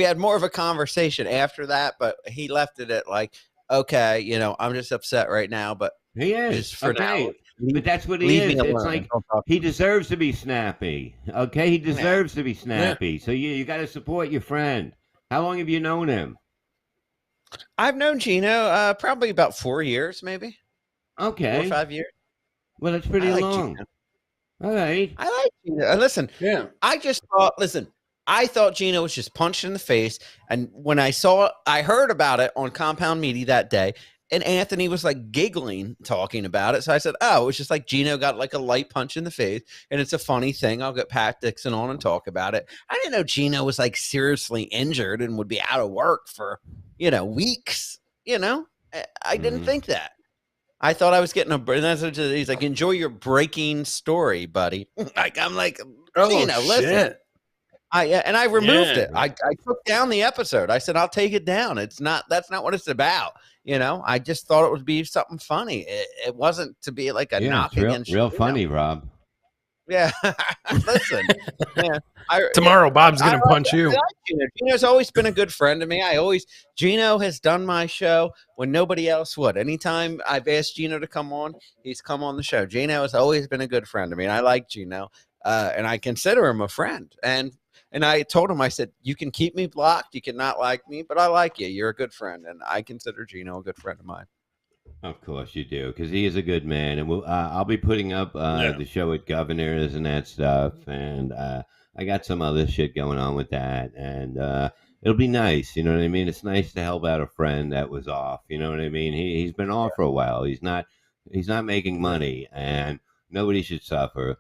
[SPEAKER 3] had more of a conversation after that. But he left it at like, okay, you know, I'm just upset right now. But
[SPEAKER 1] He
[SPEAKER 3] is
[SPEAKER 1] is.
[SPEAKER 3] for now.
[SPEAKER 1] Okay. But that's what he
[SPEAKER 3] Leave
[SPEAKER 1] is.
[SPEAKER 3] me alone.
[SPEAKER 1] It's like
[SPEAKER 3] Don't talk.
[SPEAKER 1] he deserves to be snappy. Okay, he deserves to be snappy. So you got to support your friend. How long have you known him?
[SPEAKER 3] I've known Gino probably about 4 years, maybe 4
[SPEAKER 1] Okay.
[SPEAKER 3] or 5 years.
[SPEAKER 1] Well, that's pretty
[SPEAKER 3] I like
[SPEAKER 1] long.
[SPEAKER 3] Gino.
[SPEAKER 1] All right.
[SPEAKER 3] I like Gino. Listen,
[SPEAKER 2] Yeah.
[SPEAKER 3] I just thought, I thought Gino was just punched in the face. And when I heard about it on Compound Media that day, and Anthony was like giggling, talking about it. So I said, oh, it was just like Gino got like a light punch in the face. And it's a funny thing. I'll get Pat Dixon on and talk about it. I didn't know Gino was like seriously injured and would be out of work for, weeks. I didn't think that. I thought I was getting he's like, enjoy your breaking story, buddy. I'm like, Gino, listen. I removed it. I took down the episode. I said, I'll take it down. That's not what it's about. I just thought it would be something funny. It wasn't to be like a knock against
[SPEAKER 1] real funny, Rob.
[SPEAKER 3] Yeah. Listen. Yeah.
[SPEAKER 2] Tomorrow, Bob's going to punch you.
[SPEAKER 3] Gino's always been a good friend to me. Gino has done my show when nobody else would. Anytime I've asked Gino to come on, he's come on the show. Gino has always been a good friend to me, and I like Gino, and I consider him a friend. And I told him, I said, you can keep me blocked. You can not like me, but I like you. You're a good friend, and I consider Gino a good friend of mine.
[SPEAKER 1] Of course you do, because he is a good man, and I'll be putting up the show at Governors and that stuff, and I got some other shit going on with that, and it'll be nice. You know what I mean? It's nice to help out a friend that was off. You know what I mean? He's been off for a while. He's not making money, and nobody should suffer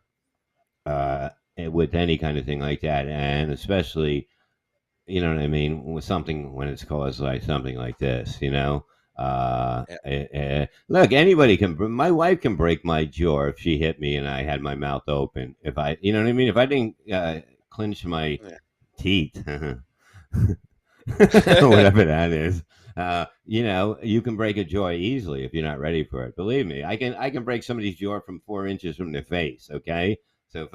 [SPEAKER 1] with any kind of thing like that, and especially, you know what I mean, with something when it's caused like something like this. Look, anybody can. My wife can break my jaw if she hit me and I had my mouth open. If I, you know what I mean, if I didn't clench my teeth, whatever that is, you can break a jaw easily if you're not ready for it. Believe me, I can break somebody's jaw from 4 inches from their face. Okay. So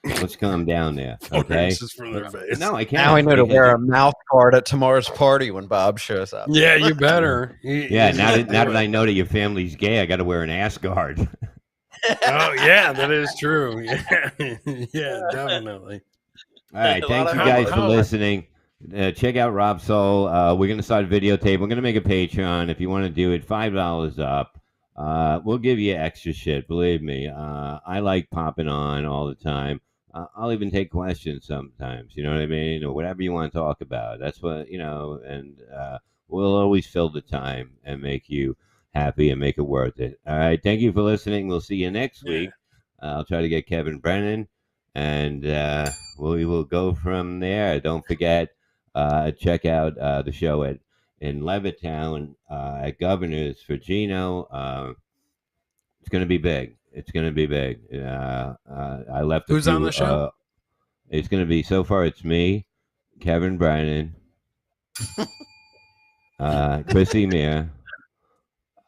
[SPEAKER 1] let's calm down there. Okay.
[SPEAKER 2] From their face.
[SPEAKER 1] No, I can't.
[SPEAKER 3] Now I know to wear a mouth guard at tomorr's party when Bob shows up.
[SPEAKER 2] Yeah, you better.
[SPEAKER 1] Now that I know that your family's gay, I got to wear an ass guard.
[SPEAKER 2] Oh yeah, that is true. Yeah, definitely.
[SPEAKER 1] All right, thank you guys for listening. Check out Rob Soul. We're gonna start a videotape. We're gonna make a Patreon. If you want to do it, $5 up. We'll give you extra shit. Believe me. I like popping on all the time. I'll even take questions sometimes. You know what I mean, or whatever you want to talk about. That's what and we'll always fill the time and make you happy and make it worth it. All right. Thank you for listening. We'll see you next week. I'll try to get Kevin Brennan, and we will go from there. Don't forget, check out the show in Levittown at Governors for Gino. It's going to be big. It's going to be big. I left.
[SPEAKER 2] Who's on the show?
[SPEAKER 1] It's going to be, so far it's me, Kevin Brennan, Chrissy Meir,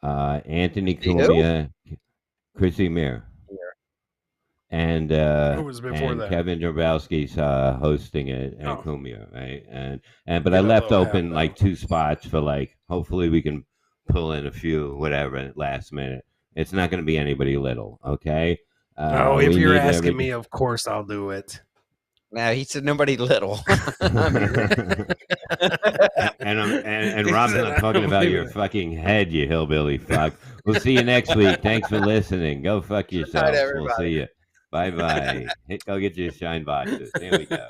[SPEAKER 1] Anthony Cumia, Chrissy Meir, and
[SPEAKER 2] Who was before that?
[SPEAKER 1] Kevin Drabowski's hosting it, and Cumia, right? But I left open like 2 spots for hopefully we can pull in a few whatever at last minute. It's not going to be anybody little, okay?
[SPEAKER 2] If you're asking me, of course I'll do it.
[SPEAKER 3] Now he said nobody little.
[SPEAKER 1] and Rob's not talking about your fucking head, you hillbilly fuck. We'll see you next week. Thanks for listening. Go fuck yourself. We'll see you. Bye-bye. Go get your shine boxes. There we go.